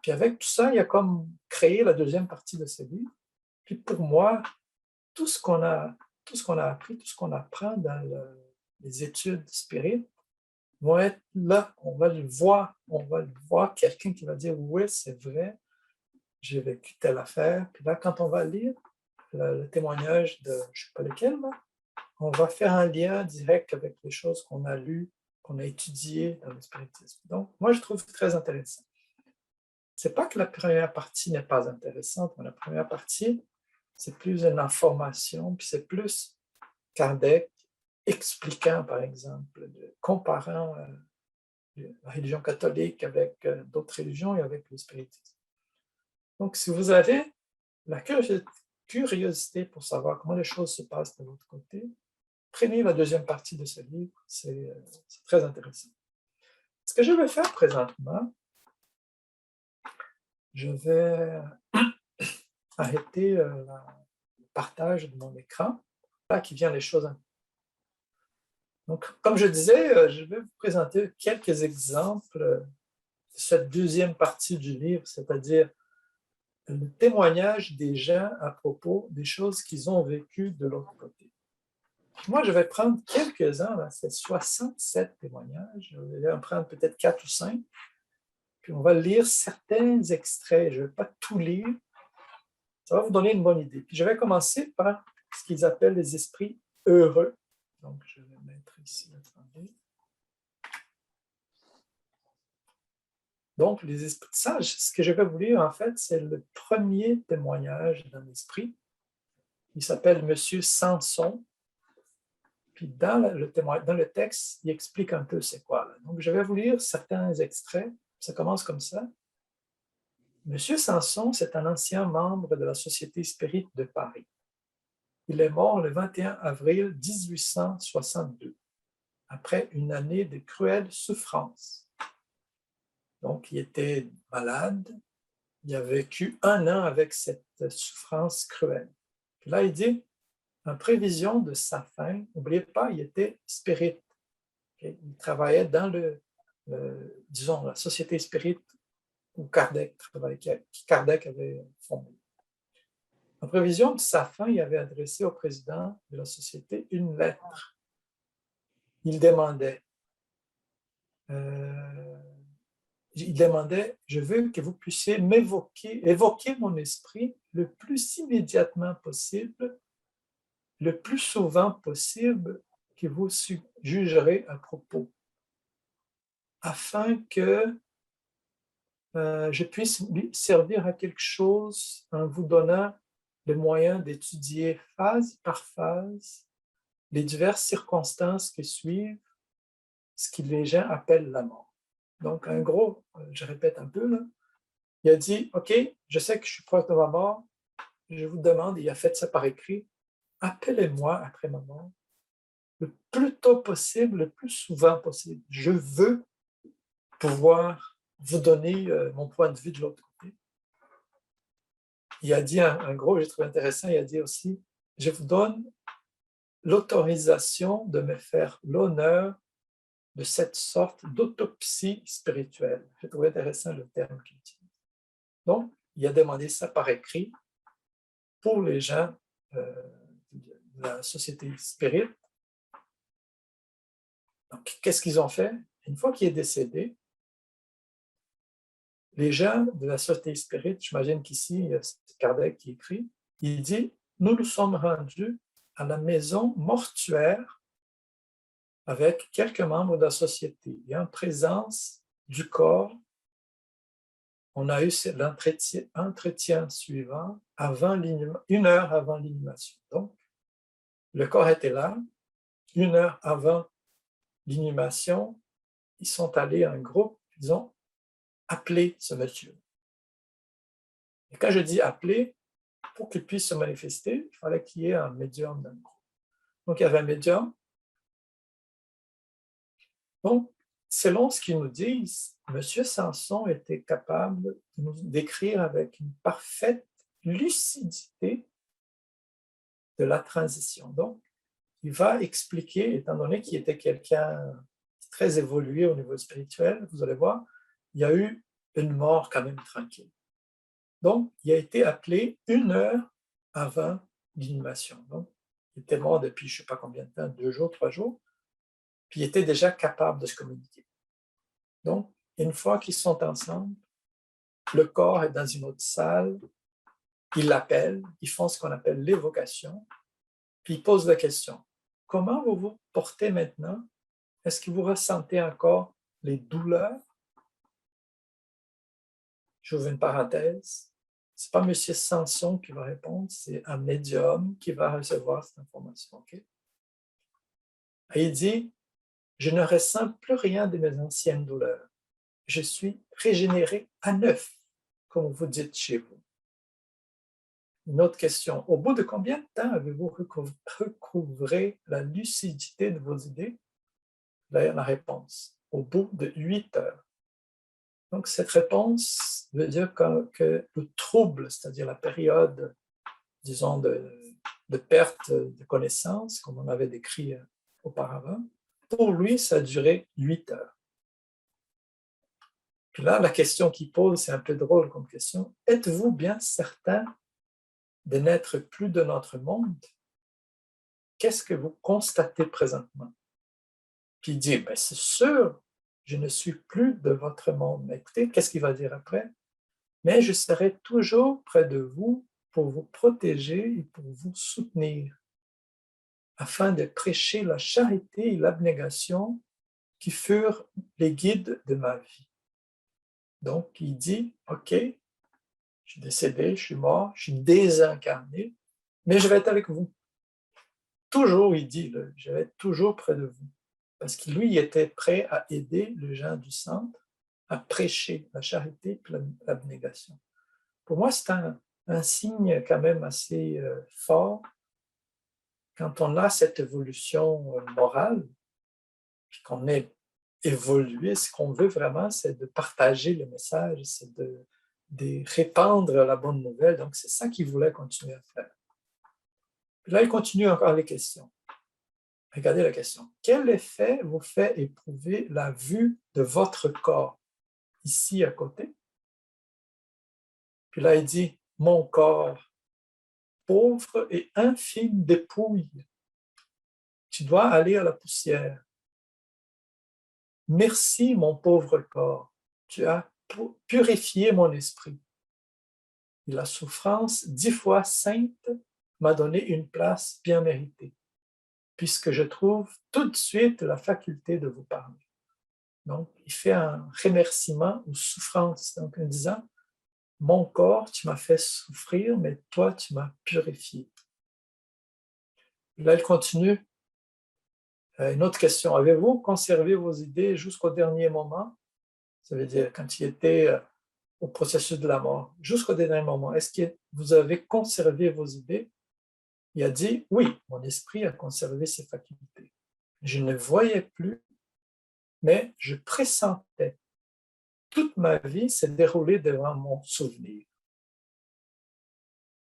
Puis avec tout ça, il a comme créé la deuxième partie de ce livre. Puis pour moi, tout ce qu'on a appris, tout ce qu'on apprend dans les études spirites vont être là. On va le voir quelqu'un qui va dire oui, c'est vrai, j'ai vécu telle affaire. Puis là, quand on va lire le témoignage de je ne sais pas lequel, là, on va faire un lien direct avec les choses qu'on a lues, qu'on a étudiées dans le spiritisme. Donc, moi, je trouve très intéressant. C'est pas que la première partie n'est pas intéressante, mais la première partie, c'est plus une information, puis c'est plus Kardec expliquant, par exemple, comparant la religion catholique avec d'autres religions et avec le spiritisme. Donc, si vous avez la curiosité pour savoir comment les choses se passent de l'autre côté, prenez la deuxième partie de ce livre, c'est très intéressant. Ce que je vais faire présentement, je vais arrêter le partage de mon écran, là qui vient les choses. Donc, comme je disais, je vais vous présenter quelques exemples de cette deuxième partie du livre, c'est-à-dire le témoignage des gens à propos des choses qu'ils ont vécues de l'autre côté. Moi, je vais prendre quelques-uns, c'est 67 témoignages, je vais en prendre peut-être 4 ou 5, Puis on va lire certains extraits. Je ne vais pas tout lire. Ça va vous donner une bonne idée. Puis je vais commencer par ce qu'ils appellent les esprits heureux. Donc, je vais mettre ici, attendez. Donc, les esprits sages, ce que je vais vous lire, en fait, c'est le premier témoignage d'un esprit. Il s'appelle Monsieur Samson. Puis dans le texte, il explique un peu c'est quoi. Là. Donc, je vais vous lire certains extraits. Ça commence comme ça. Monsieur Samson, c'est un ancien membre de la Société Spirit de Paris. Il est mort le 21 avril 1862, après une année de cruelles souffrances. Donc, il était malade. Il a vécu 1 an avec cette souffrance cruelle. Puis là, il dit, en prévision de sa fin, n'oubliez pas, il était spirit. Okay? Il travaillait dans disons, la société spirit où Kardec travaillait, qui Kardec avait fondé. En prévision de sa fin, il avait adressé au président de la société une lettre. Il demandait, je veux que vous puissiez évoquer mon esprit le plus immédiatement possible, le plus souvent possible que vous jugerez à propos, afin que je puisse servir à quelque chose en vous donnant le moyen d'étudier phase par phase les diverses circonstances qui suivent ce que les gens appellent la mort. Donc, en gros, je répète un peu, là, il a dit, OK, je sais que je suis proche de ma mort, je vous demande, il a fait ça par écrit, appelez-moi après ma mort, le plus tôt possible, le plus souvent possible. Je veux pouvoir vous donner mon point de vue de l'autre côté. Il a dit, en gros, j'ai trouvé intéressant, il a dit aussi, je vous donne l'autorisation de me faire l'honneur de cette sorte d'autopsie spirituelle. J'ai trouvé intéressant le terme qu'il utilise. Donc, il a demandé ça par écrit pour les gens de la société spirit. Donc, qu'est-ce qu'ils ont fait? Une fois qu'il est décédé, les gens de la société spirit, j'imagine qu'ici, c'est Kardec qui écrit, il dit, nous nous sommes rendus à la maison mortuaire avec quelques membres de la société et en présence du corps. On a eu l'entretien suivant avant 1 heure avant l'inhumation. Donc, le corps était là, 1 heure avant l'inhumation, ils sont allés en groupe, ils ont appelé ce monsieur. Et quand je dis appeler, pour qu'il puisse se manifester, il fallait qu'il y ait un médium dans le groupe. Donc, il y avait un médium. Donc, selon ce qu'ils nous disent, M. Samson était capable de nous décrire avec une parfaite lucidité de la transition. Donc, il va expliquer, étant donné qu'il était quelqu'un très évolué au niveau spirituel, vous allez voir, il y a eu une mort quand même tranquille. Donc, il a été appelé 1 heure avant l'inhumation. Donc, il était mort depuis je ne sais pas combien de temps, 2 jours, 3 jours, puis il était déjà capable de se communiquer. Donc, une fois qu'ils sont ensemble, le corps est dans une autre salle, ils l'appellent, ils font ce qu'on appelle l'évocation, puis ils posent la question, comment vous vous portez maintenant? Est-ce que vous ressentez encore les douleurs? J'ouvre une parenthèse. Ce n'est pas M. Samson qui va répondre, c'est un médium qui va recevoir cette information. Okay? Et il dit, je ne ressens plus rien de mes anciennes douleurs. Je suis régénéré à neuf, comme vous dites chez vous. Une autre question. Au bout de combien de temps avez-vous recouvré la lucidité de vos idées? La réponse. Au bout de 8 heures. Donc, cette réponse veut dire que le trouble, c'est-à-dire la période, disons, de perte de connaissance, comme on avait décrit auparavant, pour lui, ça a duré 8 heures. Puis là, la question qu'il pose, c'est un peu drôle comme question. Êtes-vous bien certain de n'être plus de notre monde? Qu'est-ce que vous constatez présentement? Puis il dit, ben, c'est sûr, je ne suis plus de votre monde. Mais écoutez, qu'est-ce qu'il va dire après? Mais je serai toujours près de vous pour vous protéger et pour vous soutenir, afin de prêcher la charité et l'abnégation qui furent les guides de ma vie. Donc, il dit, OK, je suis décédé, je suis mort, je suis désincarné, mais je vais être avec vous. Toujours, il dit, je vais être toujours près de vous. Parce que lui, il était prêt à aider les gens du centre à prêcher la charité et l'abnégation. Pour moi, c'est un signe quand même assez fort quand on a cette évolution morale, puis qu'on est évolué, ce qu'on veut vraiment, c'est de partager le message, c'est de répandre la bonne nouvelle. Donc, c'est ça qu'il voulait continuer à faire. Puis là, il continue encore les questions. Regardez la question. Quel effet vous fait éprouver la vue de votre corps ici à côté? Puis là, il dit, mon corps, pauvre et infime dépouille, tu dois aller à la poussière. Merci, mon pauvre corps, tu as purifié mon esprit. Et la souffrance 10 fois sainte m'a donné une place bien méritée, puisque je trouve tout de suite la faculté de vous parler. Donc, il fait un remerciement aux souffrances, donc en disant, mon corps, tu m'as fait souffrir, mais toi, tu m'as purifié. Là, il continue. Une autre question. Avez-vous conservé vos idées jusqu'au dernier moment? Ça veut dire quand il était au processus de la mort, jusqu'au dernier moment. Est-ce que vous avez conservé vos idées? Il a dit, oui, mon esprit a conservé ses facultés. Je ne voyais plus, mais je pressentais. Toute ma vie s'est déroulée devant mon souvenir.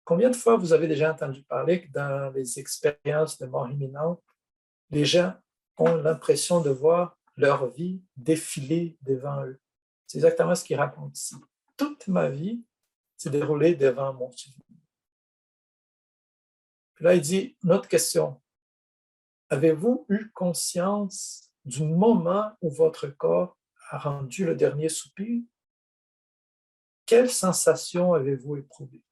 Combien de fois vous avez déjà entendu parler que dans les expériences de mort imminente, les gens ont l'impression de voir leur vie défiler devant eux? C'est exactement ce qu'il raconte ici. Toute ma vie s'est déroulée devant mon souvenir. Puis là, il dit, une autre question. Avez-vous eu conscience du moment où votre corps a rendu le dernier soupir? Quelle sensation avez-vous éprouvée?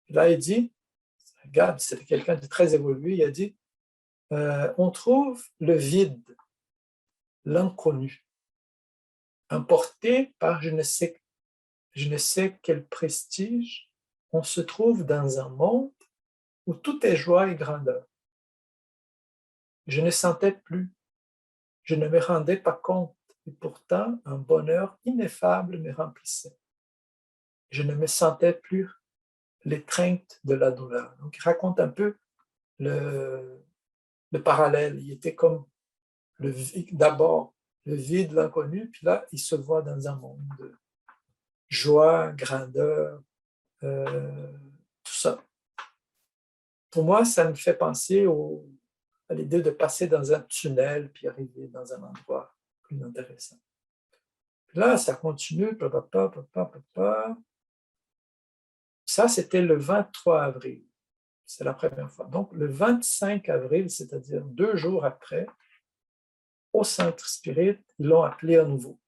Là, il dit, regarde, c'était quelqu'un de très évolué, il a dit, on trouve le vide, l'inconnu, emporté par je ne sais quel prestige, on se trouve dans un monde où tout est joie et grandeur. Je ne sentais plus, je ne me rendais pas compte, et pourtant un bonheur ineffable me remplissait. Je ne me sentais plus l'étreinte de la douleur. Donc, il raconte un peu le parallèle. Il était comme d'abord le vide, l'inconnu, puis là, il se voit dans un monde de joie, grandeur, tout ça. Pour moi, ça me fait penser à l'idée de passer dans un tunnel puis arriver dans un endroit plus intéressant. Puis là, ça continue, Ça, c'était le 23 avril. C'est la première fois. Donc, le 25 avril, c'est-à-dire 2 jours après, au Centre Spirit, ils l'ont appelé à nouveau.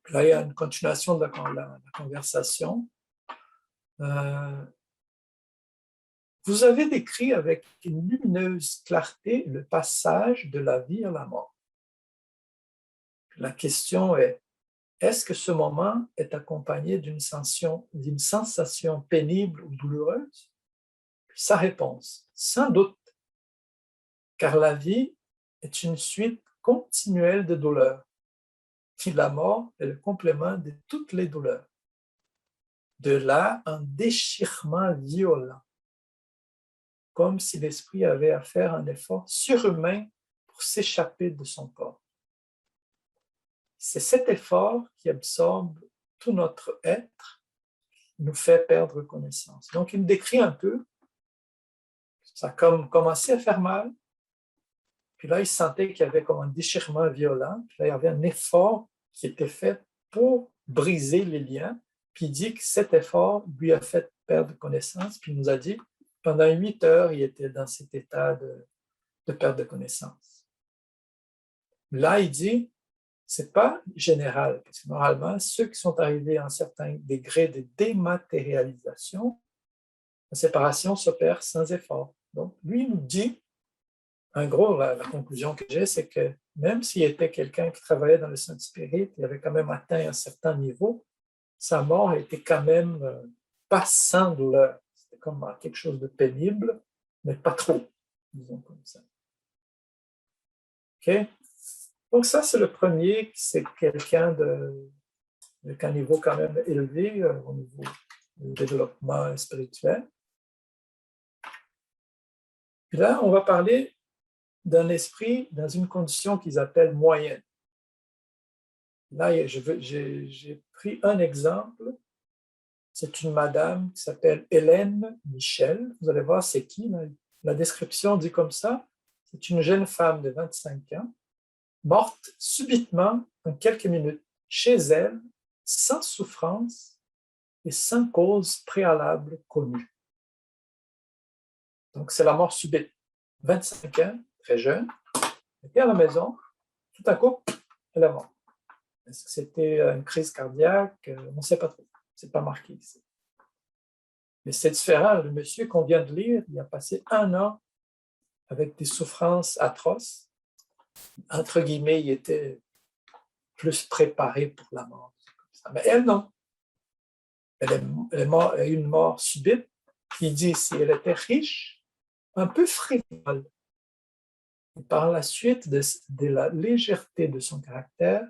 Puis là, il y a une continuation de la conversation. Vous avez décrit avec une lumineuse clarté le passage de la vie à la mort. La question est, est-ce que ce moment est accompagné d'une sensation pénible ou douloureuse? Sa réponse, sans doute, car la vie est une suite continuelle de douleurs. Et la mort est le complément de toutes les douleurs. De là, un déchirement violent, comme si l'esprit avait à faire un effort surhumain pour s'échapper de son corps. C'est cet effort qui absorbe tout notre être, qui nous fait perdre connaissance. Donc, il me décrit un peu, ça a comme commencé à faire mal, puis là, il sentait qu'il y avait comme un déchirement violent, puis là, il y avait un effort qui était fait pour briser les liens, puis il dit que cet effort lui a fait perdre connaissance, puis il nous a dit, pendant 8 heures, il était dans cet état de perte de connaissance. Là, il dit, c'est pas général, parce que normalement, ceux qui sont arrivés à un certain degré de dématérialisation, la séparation s'opère sans effort. Donc, lui nous dit, en gros, la conclusion que j'ai, c'est que même s'il était quelqu'un qui travaillait dans le Saint-Esprit, il avait quand même atteint un certain niveau, sa mort était quand même pas sans douleur. C'était comme quelque chose de pénible, mais pas trop, disons comme ça. OK? Donc ça, c'est le premier, c'est quelqu'un avec un niveau quand même élevé au niveau du développement spirituel. Puis là, on va parler d'un esprit dans une condition qu'ils appellent moyenne. Là, j'ai pris un exemple. C'est une madame qui s'appelle Hélène Michel. Vous allez voir, c'est qui? La description dit comme ça. C'est une jeune femme de 25 ans, morte subitement en quelques minutes, chez elle, sans souffrance et sans cause préalable connue. Donc, c'est la mort subite. 25 ans, très jeune, elle était à la maison, tout à coup, elle est morte. Est-ce que c'était une crise cardiaque? On ne sait pas trop. Ce n'est pas marqué ici. Mais c'est différent. Le monsieur qu'on vient de lire, il a passé 1 an avec des souffrances atroces. Entre guillemets, il était plus préparé pour la mort. Mais elle, non. Elle a eu une mort subite. Il dit ici, elle était riche, un peu frivole. Et par la suite de la légèreté de son caractère,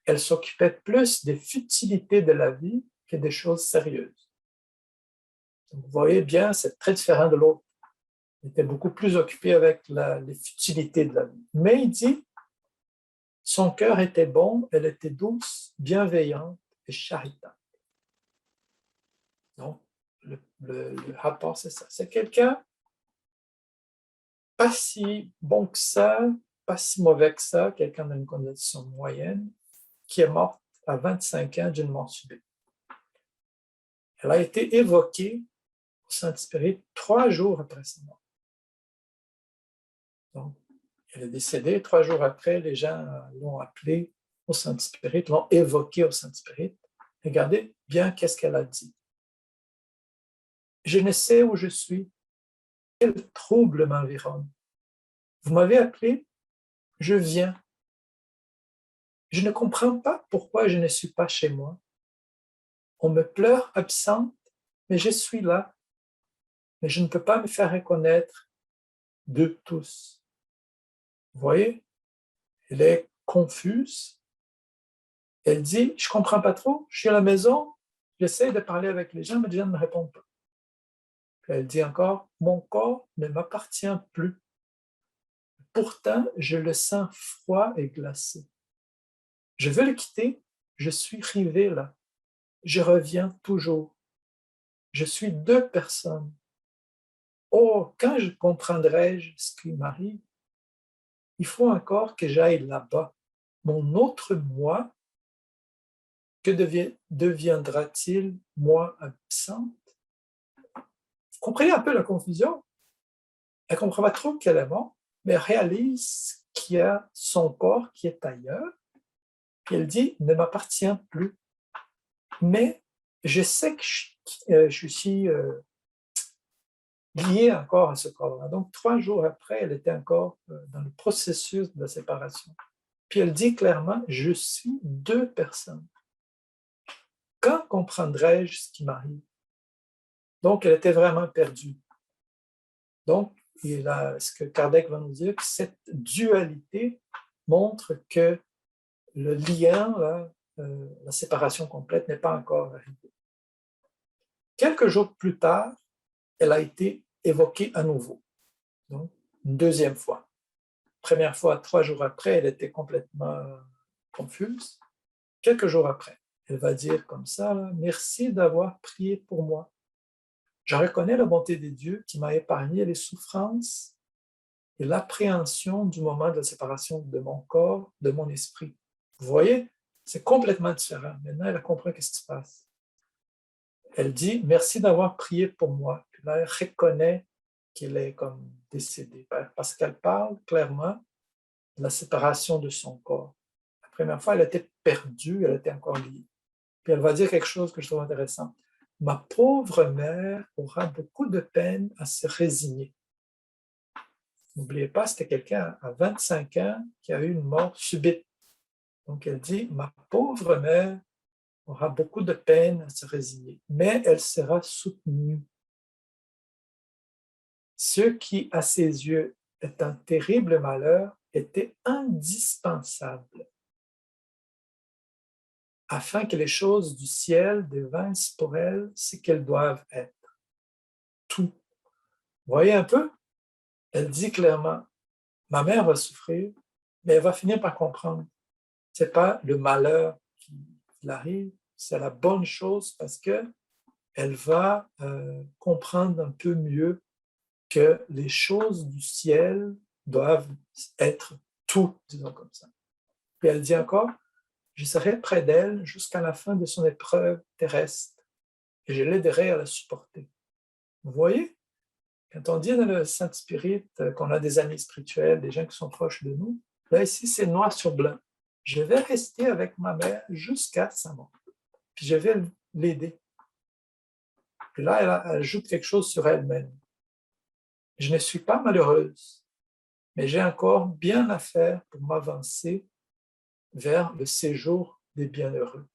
elle s'occupait plus des futilités de la vie que des choses sérieuses. Donc, vous voyez bien, c'est très différent de l'autre. Il était beaucoup plus occupé avec les futilités de la vie. Mais il dit, son cœur était bon, elle était douce, bienveillante et charitable. Donc, le rapport, c'est ça. C'est quelqu'un pas si bon que ça, pas si mauvais que ça, quelqu'un dans une condition moyenne, qui est morte à 25 ans d'une mort subite. Elle a été évoquée au Saint-Esprit 3 jours après sa mort. Donc, elle est décédée 3 jours après, les gens l'ont appelée au Saint-Esprit, l'ont évoquée au Saint-Esprit. Regardez bien qu'est-ce qu'elle a dit. Je ne sais où je suis. Quel trouble m'environne. Vous m'avez appelé, je viens. Je ne comprends pas pourquoi je ne suis pas chez moi. On me pleure absente, mais je suis là. Mais je ne peux pas me faire reconnaître de tous. Vous voyez, elle est confuse. Elle dit, je ne comprends pas trop, je suis à la maison, j'essaie de parler avec les gens, mais les gens ne me répondent pas. Puis elle dit encore, mon corps ne m'appartient plus. Pourtant, je le sens froid et glacé. Je veux le quitter, je suis rivé là. Je reviens toujours. Je suis 2 personnes. Oh, quand je comprendrai-je ce qui m'arrive? Il faut encore que j'aille là-bas. Mon autre moi, que deviendra-t-il, moi absente? Vous comprenez un peu la confusion? Elle ne comprend pas trop qu'elle est morte, mais elle réalise qu'il y a son corps qui est ailleurs. Et elle dit, ne m'appartient plus. Mais je sais que je suis liée encore à ce corps-là. Donc, 3 jours après, elle était encore dans le processus de la séparation. Puis elle dit clairement, je suis 2 personnes. Quand comprendrai-je ce qui m'arrive? Donc, elle était vraiment perdue. Donc, ce que Kardec va nous dire, que cette dualité montre que le lien, là, la séparation complète n'est pas encore arrivée. Quelques jours plus tard, elle a été évoquée à nouveau, donc une 2e fois. Première fois, 3 jours après, elle était complètement confuse. Quelques jours après, elle va dire comme ça, là, merci d'avoir prié pour moi. Je reconnais la bonté de Dieu qui m'a épargné les souffrances et l'appréhension du moment de la séparation de mon corps, de mon esprit. Vous voyez, c'est complètement différent. Maintenant, elle a compris ce qui se passe. Elle dit, merci d'avoir prié pour moi. Puis là, elle reconnaît qu'elle est comme décédée. Parce qu'elle parle clairement, de la séparation de son corps. La première fois, elle était perdue, elle était encore liée. Puis elle va dire quelque chose que je trouve intéressant. Ma pauvre mère aura beaucoup de peine à se résigner. N'oubliez pas, c'était quelqu'un à 25 ans qui a eu une mort subite. Donc elle dit, ma pauvre mère aura beaucoup de peine à se résigner, mais elle sera soutenue. Ce qui, à ses yeux, est un terrible malheur, était indispensable afin que les choses du ciel deviennent pour elle ce qu'elles doivent être. Tout. Vous voyez un peu? Elle dit clairement, ma mère va souffrir, mais elle va finir par comprendre. Ce n'est pas le malheur qui arrive, c'est la bonne chose parce qu'elle va comprendre un peu mieux que les choses du ciel doivent être tout, disons comme ça. Puis elle dit encore, je serai près d'elle jusqu'à la fin de son épreuve terrestre et je l'aiderai à la supporter. Vous voyez? Quand on dit dans le Saint-Spirit qu'on a des amis spirituels, des gens qui sont proches de nous, là ici c'est noir sur blanc. Je vais rester avec ma mère jusqu'à sa mort. Puis je vais l'aider. Puis là, elle ajoute quelque chose sur elle-même. Je ne suis pas malheureuse, mais j'ai encore bien à faire pour m'avancer vers le séjour des bienheureux.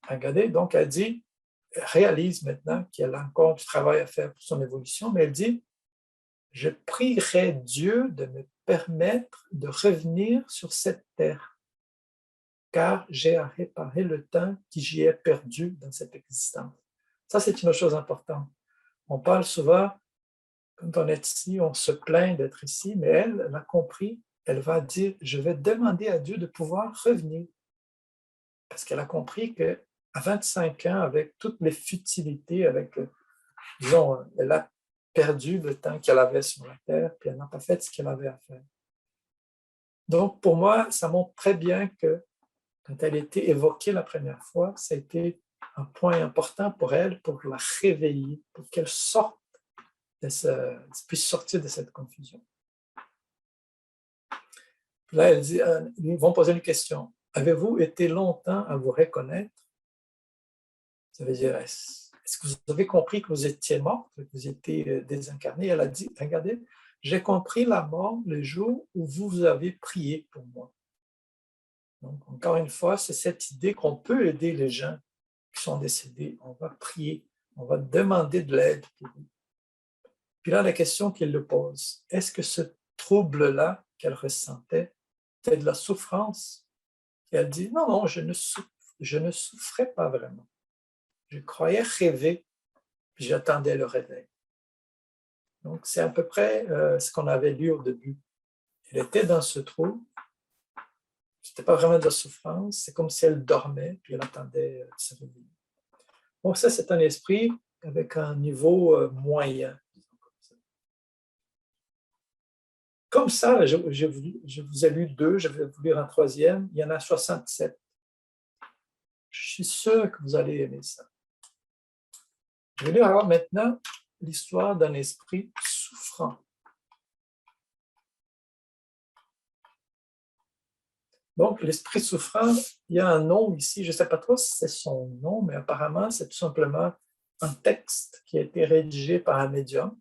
Regardez, donc elle dit, réalise maintenant qu'elle a encore du travail à faire pour son évolution, mais elle dit, je prierai Dieu de me permettre de revenir sur cette terre, car j'ai à réparer le temps que j'y ai perdu dans cette existence. Ça, c'est une chose importante. On parle souvent, quand on est ici, on se plaint d'être ici, mais elle a compris, elle va dire, je vais demander à Dieu de pouvoir revenir. Parce qu'elle a compris qu'à 25 ans, avec toutes les futilités, disons, elle a perdu le temps qu'elle avait sur la terre, puis elle n'a pas fait ce qu'elle avait à faire. Donc, pour moi, ça montre très bien que quand elle a été évoquée la première fois, ça a été un point important pour elle, pour la réveiller, pour qu'elle sorte, puisse sortir de cette confusion. Puis là, elle dit, ils vont poser une question. Avez-vous été longtemps à vous reconnaître? Ça veut dire, est-ce que vous avez compris que vous étiez morte, que vous étiez désincarné? Elle a dit, regardez, j'ai compris la mort le jour où vous avez prié pour moi. Donc, encore une fois, c'est cette idée qu'on peut aider les gens qui sont décédés. On va prier, on va demander de l'aide pour eux. Puis là, la question qu'elle le pose, est-ce que ce trouble-là qu'elle ressentait, c'était de la souffrance? Et elle dit, non, non, je ne souffrais pas vraiment. Je croyais rêver, puis j'attendais le réveil. Donc, c'est à peu près ce qu'on avait lu au début. Elle était dans ce trou. Ce n'était pas vraiment de la souffrance. C'est comme si elle dormait, puis elle attendait de se réveiller. Donc, ça, c'est un esprit avec un niveau moyen. Comme ça, je vous ai lu 2, je vais vous lire un 3e. Il y en a 67. Je suis sûr que vous allez aimer ça. Je vais lire alors maintenant l'histoire d'un esprit souffrant. Donc, l'esprit souffrant, il y a un nom ici, je ne sais pas trop si c'est son nom, mais apparemment, c'est tout simplement un texte qui a été rédigé par un médium.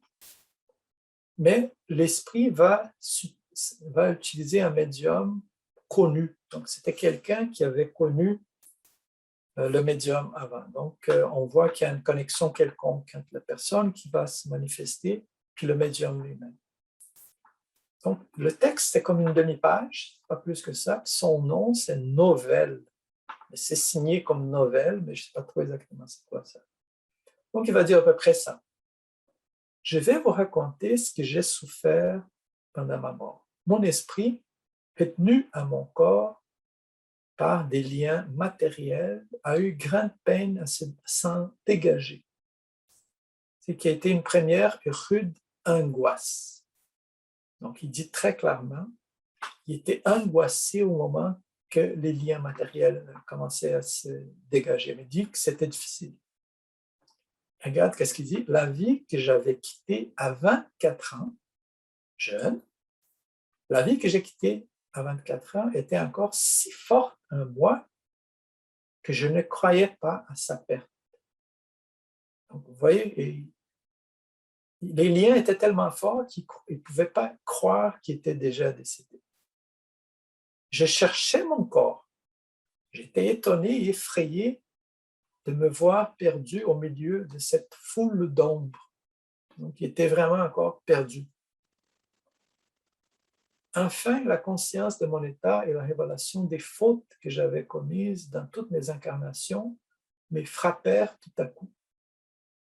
Mais l'esprit va utiliser un médium connu. Donc, c'était quelqu'un qui avait connu le médium avant. Donc, on voit qu'il y a une connexion quelconque entre la personne qui va se manifester puis le médium lui-même. Donc, le texte, c'est comme une demi-page, pas plus que ça. Son nom, c'est Novelle. C'est signé comme Novelle, mais je ne sais pas trop exactement c'est quoi ça. Donc, il va dire à peu près ça. Je vais vous raconter ce que j'ai souffert pendant ma mort. Mon esprit, retenu à mon corps par des liens matériels, a eu grande peine à s'en dégager. Ce qui a été une première et rude angoisse. Donc, il dit très clairement, il était angoissé au moment que les liens matériels commençaient à se dégager. Mais il dit que c'était difficile. Regarde qu'est-ce qu'il dit. La vie que j'avais quittée à 24 ans, jeune, La vie que j'ai quittée à 24 ans était encore si forte en moi que je ne croyais pas à sa perte. Donc, vous voyez, les liens étaient tellement forts qu'il ne pouvait pas croire qu'il était déjà décédé. Je cherchais mon corps. J'étais étonné et effrayé de me voir perdu au milieu de cette foule d'ombres. Donc, il était vraiment encore perdu. Enfin, la conscience de mon état et la révélation des fautes que j'avais commises dans toutes mes incarnations me frappèrent tout à coup.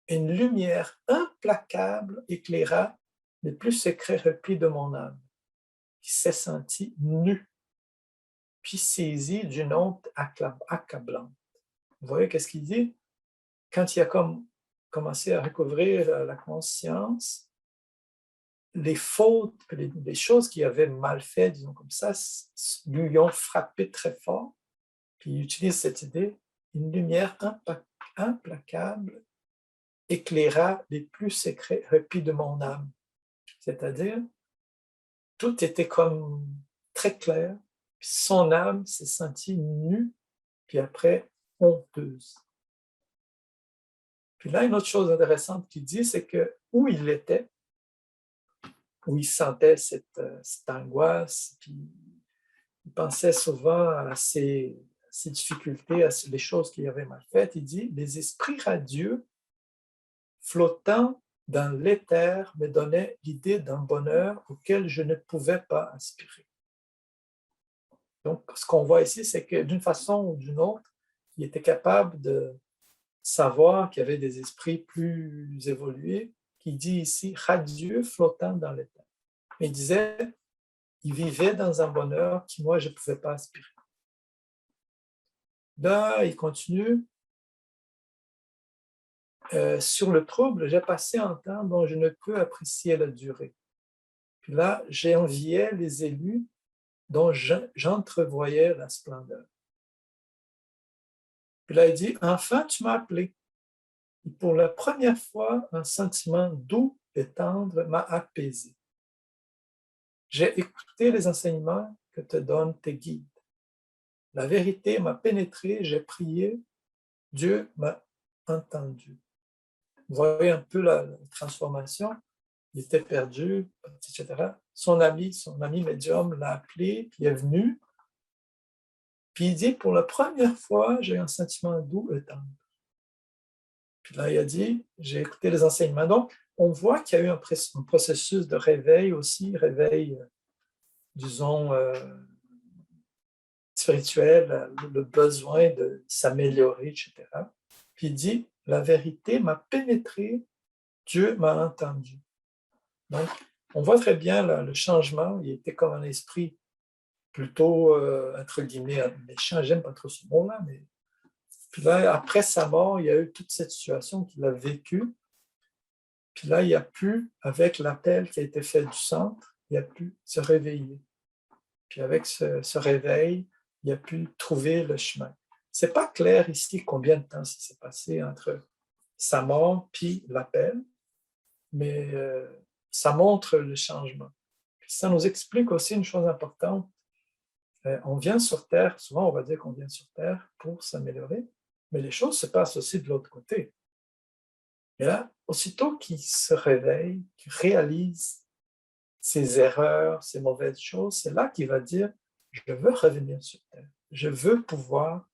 Une lumière implacable éclaira les plus secrets replis de mon âme, qui s'est sentie nue, puis saisie d'une honte accablante. Vous voyez qu'est-ce qu'il dit? Quand il a commencé à recouvrir la conscience, les fautes, les choses qu'il avait mal fait, disons comme ça, lui ont frappé très fort. Puis il utilise cette idée, une lumière implacable éclaira les plus secrets replis de mon âme. C'est-à-dire, tout était comme très clair, puis son âme s'est sentie nue, puis après honteuse. Puis là, une autre chose intéressante qu'il dit, c'est que où il était, où il sentait cette angoisse, puis il pensait souvent à ses difficultés, à les choses qu'il avait mal faites. Il dit, les esprits radieux flottant dans l'éther me donnaient l'idée d'un bonheur auquel je ne pouvais pas aspirer. Donc, ce qu'on voit ici, c'est que d'une façon ou d'une autre, il était capable de savoir qu'il y avait des esprits plus évolués, qui dit ici radieux flottant dans l'éther. Il disait, il vivait dans un bonheur qui, moi, je ne pouvais pas aspirer. Là, il continue. Sur le trouble, j'ai passé un temps dont je ne peux apprécier la durée. Puis là, j'enviais les élus dont j'entrevoyais la splendeur. Puis là, il dit, enfin, tu m'as appelé. Et pour la première fois, un sentiment doux et tendre m'a apaisé. J'ai écouté les enseignements que te donnent tes guides. La vérité m'a pénétré, j'ai prié, Dieu m'a entendu. Vous voyez un peu la transformation. Il était perdu, etc. Son ami médium l'a appelé, puis il est venu. Puis il dit, pour la première fois, j'ai un sentiment doux et tendre. Puis là, il a dit, j'ai écouté les enseignements. Donc, on voit qu'il y a eu un processus de réveil aussi, réveil, disons, spirituel, le besoin de s'améliorer, etc. Puis il dit, la vérité m'a pénétré, Dieu m'a entendu. Donc, on voit très bien là, le changement, il était comme un esprit plutôt, entre guillemets, méchant, j'aime pas trop ce mot-là, mais puis là, après sa mort, il y a eu toute cette situation qu'il a vécue. Puis là, il a pu, avec l'appel qui a été fait du centre, il a pu se réveiller. Puis avec ce réveil, il a pu trouver le chemin. C'est pas clair ici combien de temps ça s'est passé entre sa mort puis l'appel, mais ça montre le changement. Puis ça nous explique aussi une chose importante. On vient sur Terre, souvent on va dire qu'on vient sur Terre pour s'améliorer, mais les choses se passent aussi de l'autre côté. Et là, aussitôt qu'il se réveille, qu'il réalise ses erreurs, ses mauvaises choses, c'est là qu'il va dire, je veux revenir sur Terre. Je veux pouvoir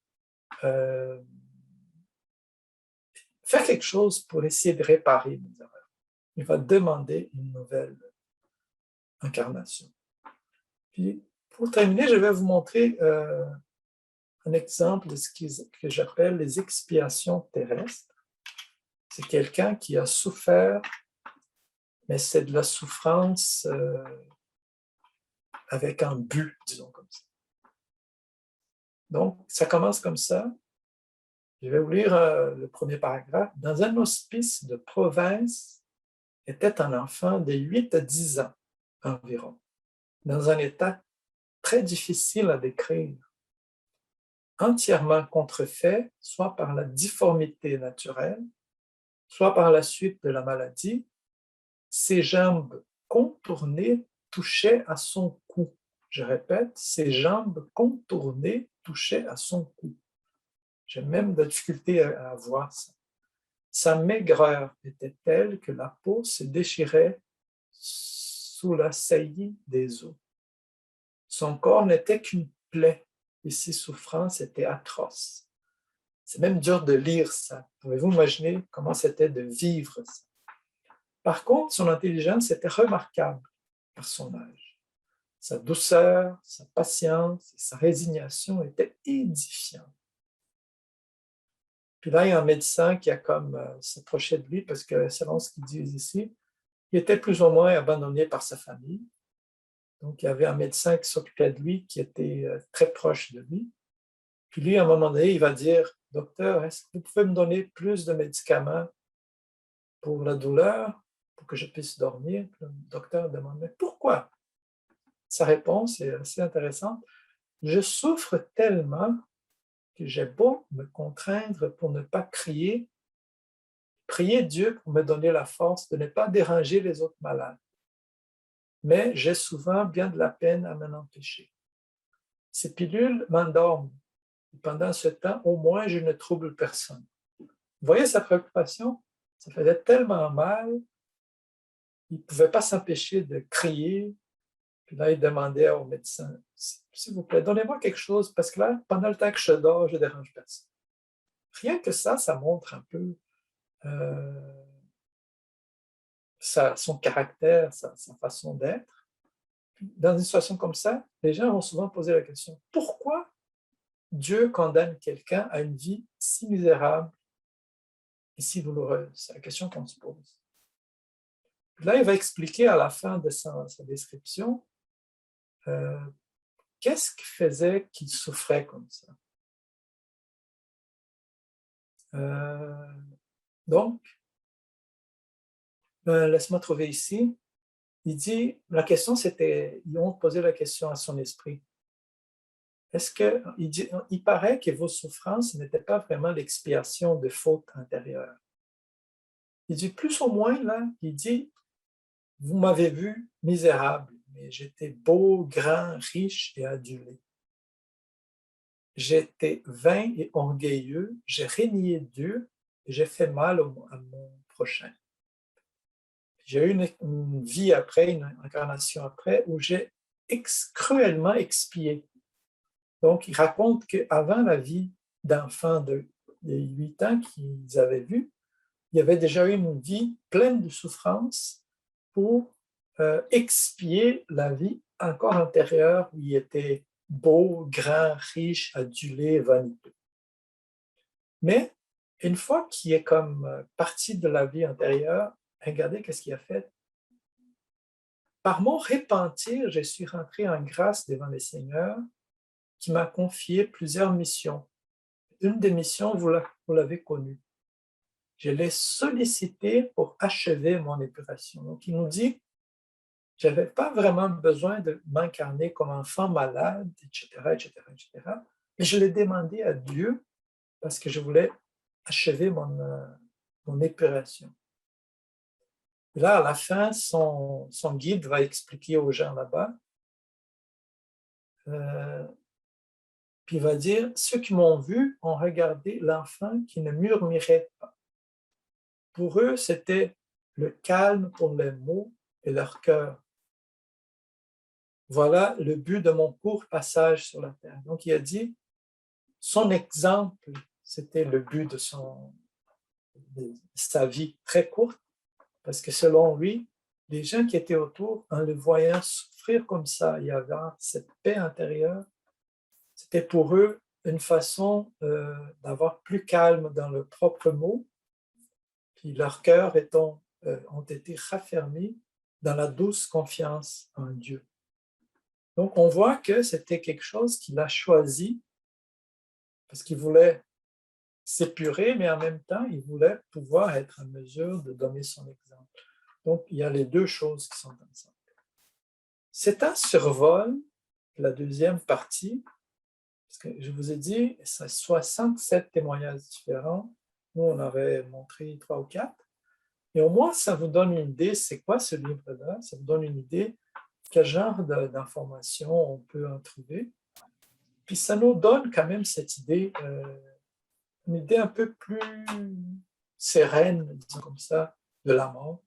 faire quelque chose pour essayer de réparer mes erreurs. Il va demander une nouvelle incarnation. Puis, pour terminer, je vais vous montrer un exemple de ce que j'appelle les expiations terrestres. C'est quelqu'un qui a souffert, mais c'est de la souffrance avec un but, disons comme ça. Donc, ça commence comme ça. Je vais vous lire le premier paragraphe. Dans un hospice de province était un enfant de 8 à 10 ans environ, dans un état très difficile à décrire, entièrement contrefait, soit par la difformité naturelle, soit par la suite de la maladie, ses jambes contournées touchaient à son cou. Je répète, ses jambes contournées touchaient à son cou. J'ai même de la difficulté à voir ça. Sa maigreur était telle que la peau se déchirait sous la saillie des os. Son corps n'était qu'une plaie et ses souffrances étaient atroces. C'est même dur de lire ça. Pouvez-vous imaginer comment c'était de vivre ça? Par contre, son intelligence était remarquable par son âge. Sa douceur, sa patience et sa résignation étaient édifiantes. Puis là, il y a un médecin qui a comme s'approché de lui parce que, selon ce qu'ils disent ici, il était plus ou moins abandonné par sa famille. Donc, il y avait un médecin qui s'occupait de lui, qui était très proche de lui. Puis lui, à un moment donné, il va dire, « Docteur, est-ce que vous pouvez me donner plus de médicaments pour la douleur, pour que je puisse dormir? » Puis le docteur demande, « Mais pourquoi? » Sa réponse est assez intéressante. « Je souffre tellement que j'ai beau me contraindre pour ne pas crier, prier Dieu pour me donner la force de ne pas déranger les autres malades. Mais j'ai souvent bien de la peine à m'en empêcher. Ces pilules m'endorment. Pendant ce temps, au moins, je ne trouble personne. » Vous voyez sa préoccupation? Ça faisait tellement mal, il ne pouvait pas s'empêcher de crier. Puis là, il demandait au médecin, « S'il vous plaît, donnez-moi quelque chose, parce que là, pendant le temps que je dors, je ne dérange personne. » Rien que ça montre un peu son caractère, sa façon d'être. Dans une situation comme ça, les gens vont souvent poser la question, pourquoi Dieu condamne quelqu'un à une vie si misérable et si douloureuse? C'est la question qu'on se pose. Là, il va expliquer à la fin de sa description qu'est-ce qui faisait qu'il souffrait comme ça. Donc, laisse-moi trouver ici. Il dit, la question c'était, ils ont posé la question à son esprit. Est-ce que, il paraît que vos souffrances n'étaient pas vraiment l'expiation de fautes antérieures. Il dit, plus ou moins, là, il dit, vous m'avez vu misérable, mais j'étais beau, grand, riche et adulé. J'étais vain et orgueilleux, j'ai renié Dieu et j'ai fait mal à mon prochain. J'ai eu une vie après, une incarnation après, où j'ai cruellement expié. Donc, il raconte qu'avant la vie d'enfant de 8 ans qu'ils avaient vu, il y avait déjà eu une vie pleine de souffrances pour expier la vie encore antérieure où il était beau, grand, riche, adulé, vaniteux. Mais une fois qu'il est comme parti de la vie antérieure, regardez qu'est-ce qu'il a fait. Par mon repentir, je suis rentré en grâce devant le Seigneur qui m'a confié plusieurs missions. Une des missions, vous l'avez connue. Je l'ai sollicité pour achever mon épuration. Donc, il nous dit, je n'avais pas vraiment besoin de m'incarner comme enfant malade, etc., etc., etc., mais je l'ai demandé à Dieu parce que je voulais achever mon épuration. Et là, à la fin, son guide va expliquer aux gens là-bas, puis il va dire, ceux qui m'ont vu ont regardé l'enfant qui ne murmurait pas. Pour eux, c'était le calme pour les mots et leur cœur. Voilà le but de mon court passage sur la terre. Donc, il a dit, son exemple, c'était le but de sa vie très courte, parce que selon lui, les gens qui étaient autour, en le voyant souffrir comme ça, il y avait cette paix intérieure, c'était pour eux une façon d'avoir plus calme dans leurs propres mots, puis leurs cœurs ont été raffermis dans la douce confiance en Dieu. Donc, on voit que c'était quelque chose qu'il a choisi parce qu'il voulait s'épurer, mais en même temps, il voulait pouvoir être en mesure de donner son exemple. Donc, il y a les deux choses qui sont ensemble. C'est un survol, la deuxième partie, parce que je vous ai dit, c'est 67 témoignages différents. Nous, on avait montré 3 ou 4. Et au moins, ça vous donne une idée, c'est quoi ce livre-là? Ça vous donne une idée quel genre d'informations on peut en trouver. Puis ça nous donne quand même cette idée, une idée un peu plus sereine, disons comme ça, de la mort.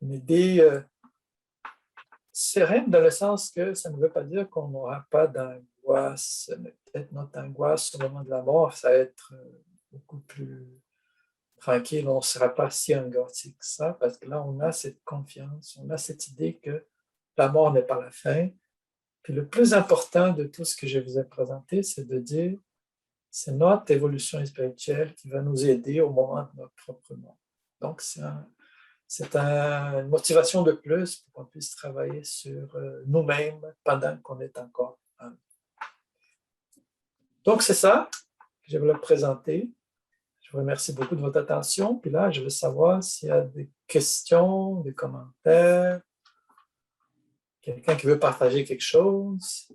Une idée sereine dans le sens que ça ne veut pas dire qu'on n'aura pas d'angoisse, mais peut-être notre angoisse au moment de la mort, ça va être beaucoup plus tranquille, on ne sera pas si angoissé que ça, parce que là, on a cette confiance, on a cette idée que la mort n'est pas la fin. Puis le plus important de tout ce que je vous ai présenté, c'est de dire, c'est notre évolution spirituelle qui va nous aider au moment de notre propre mort. Donc, c'est une motivation de plus pour qu'on puisse travailler sur nous-mêmes pendant qu'on est encore en vie. Donc, c'est ça que je voulais présenter. Je vous remercie beaucoup de votre attention. Puis là, je veux savoir s'il y a des questions, des commentaires, quelqu'un qui veut partager quelque chose.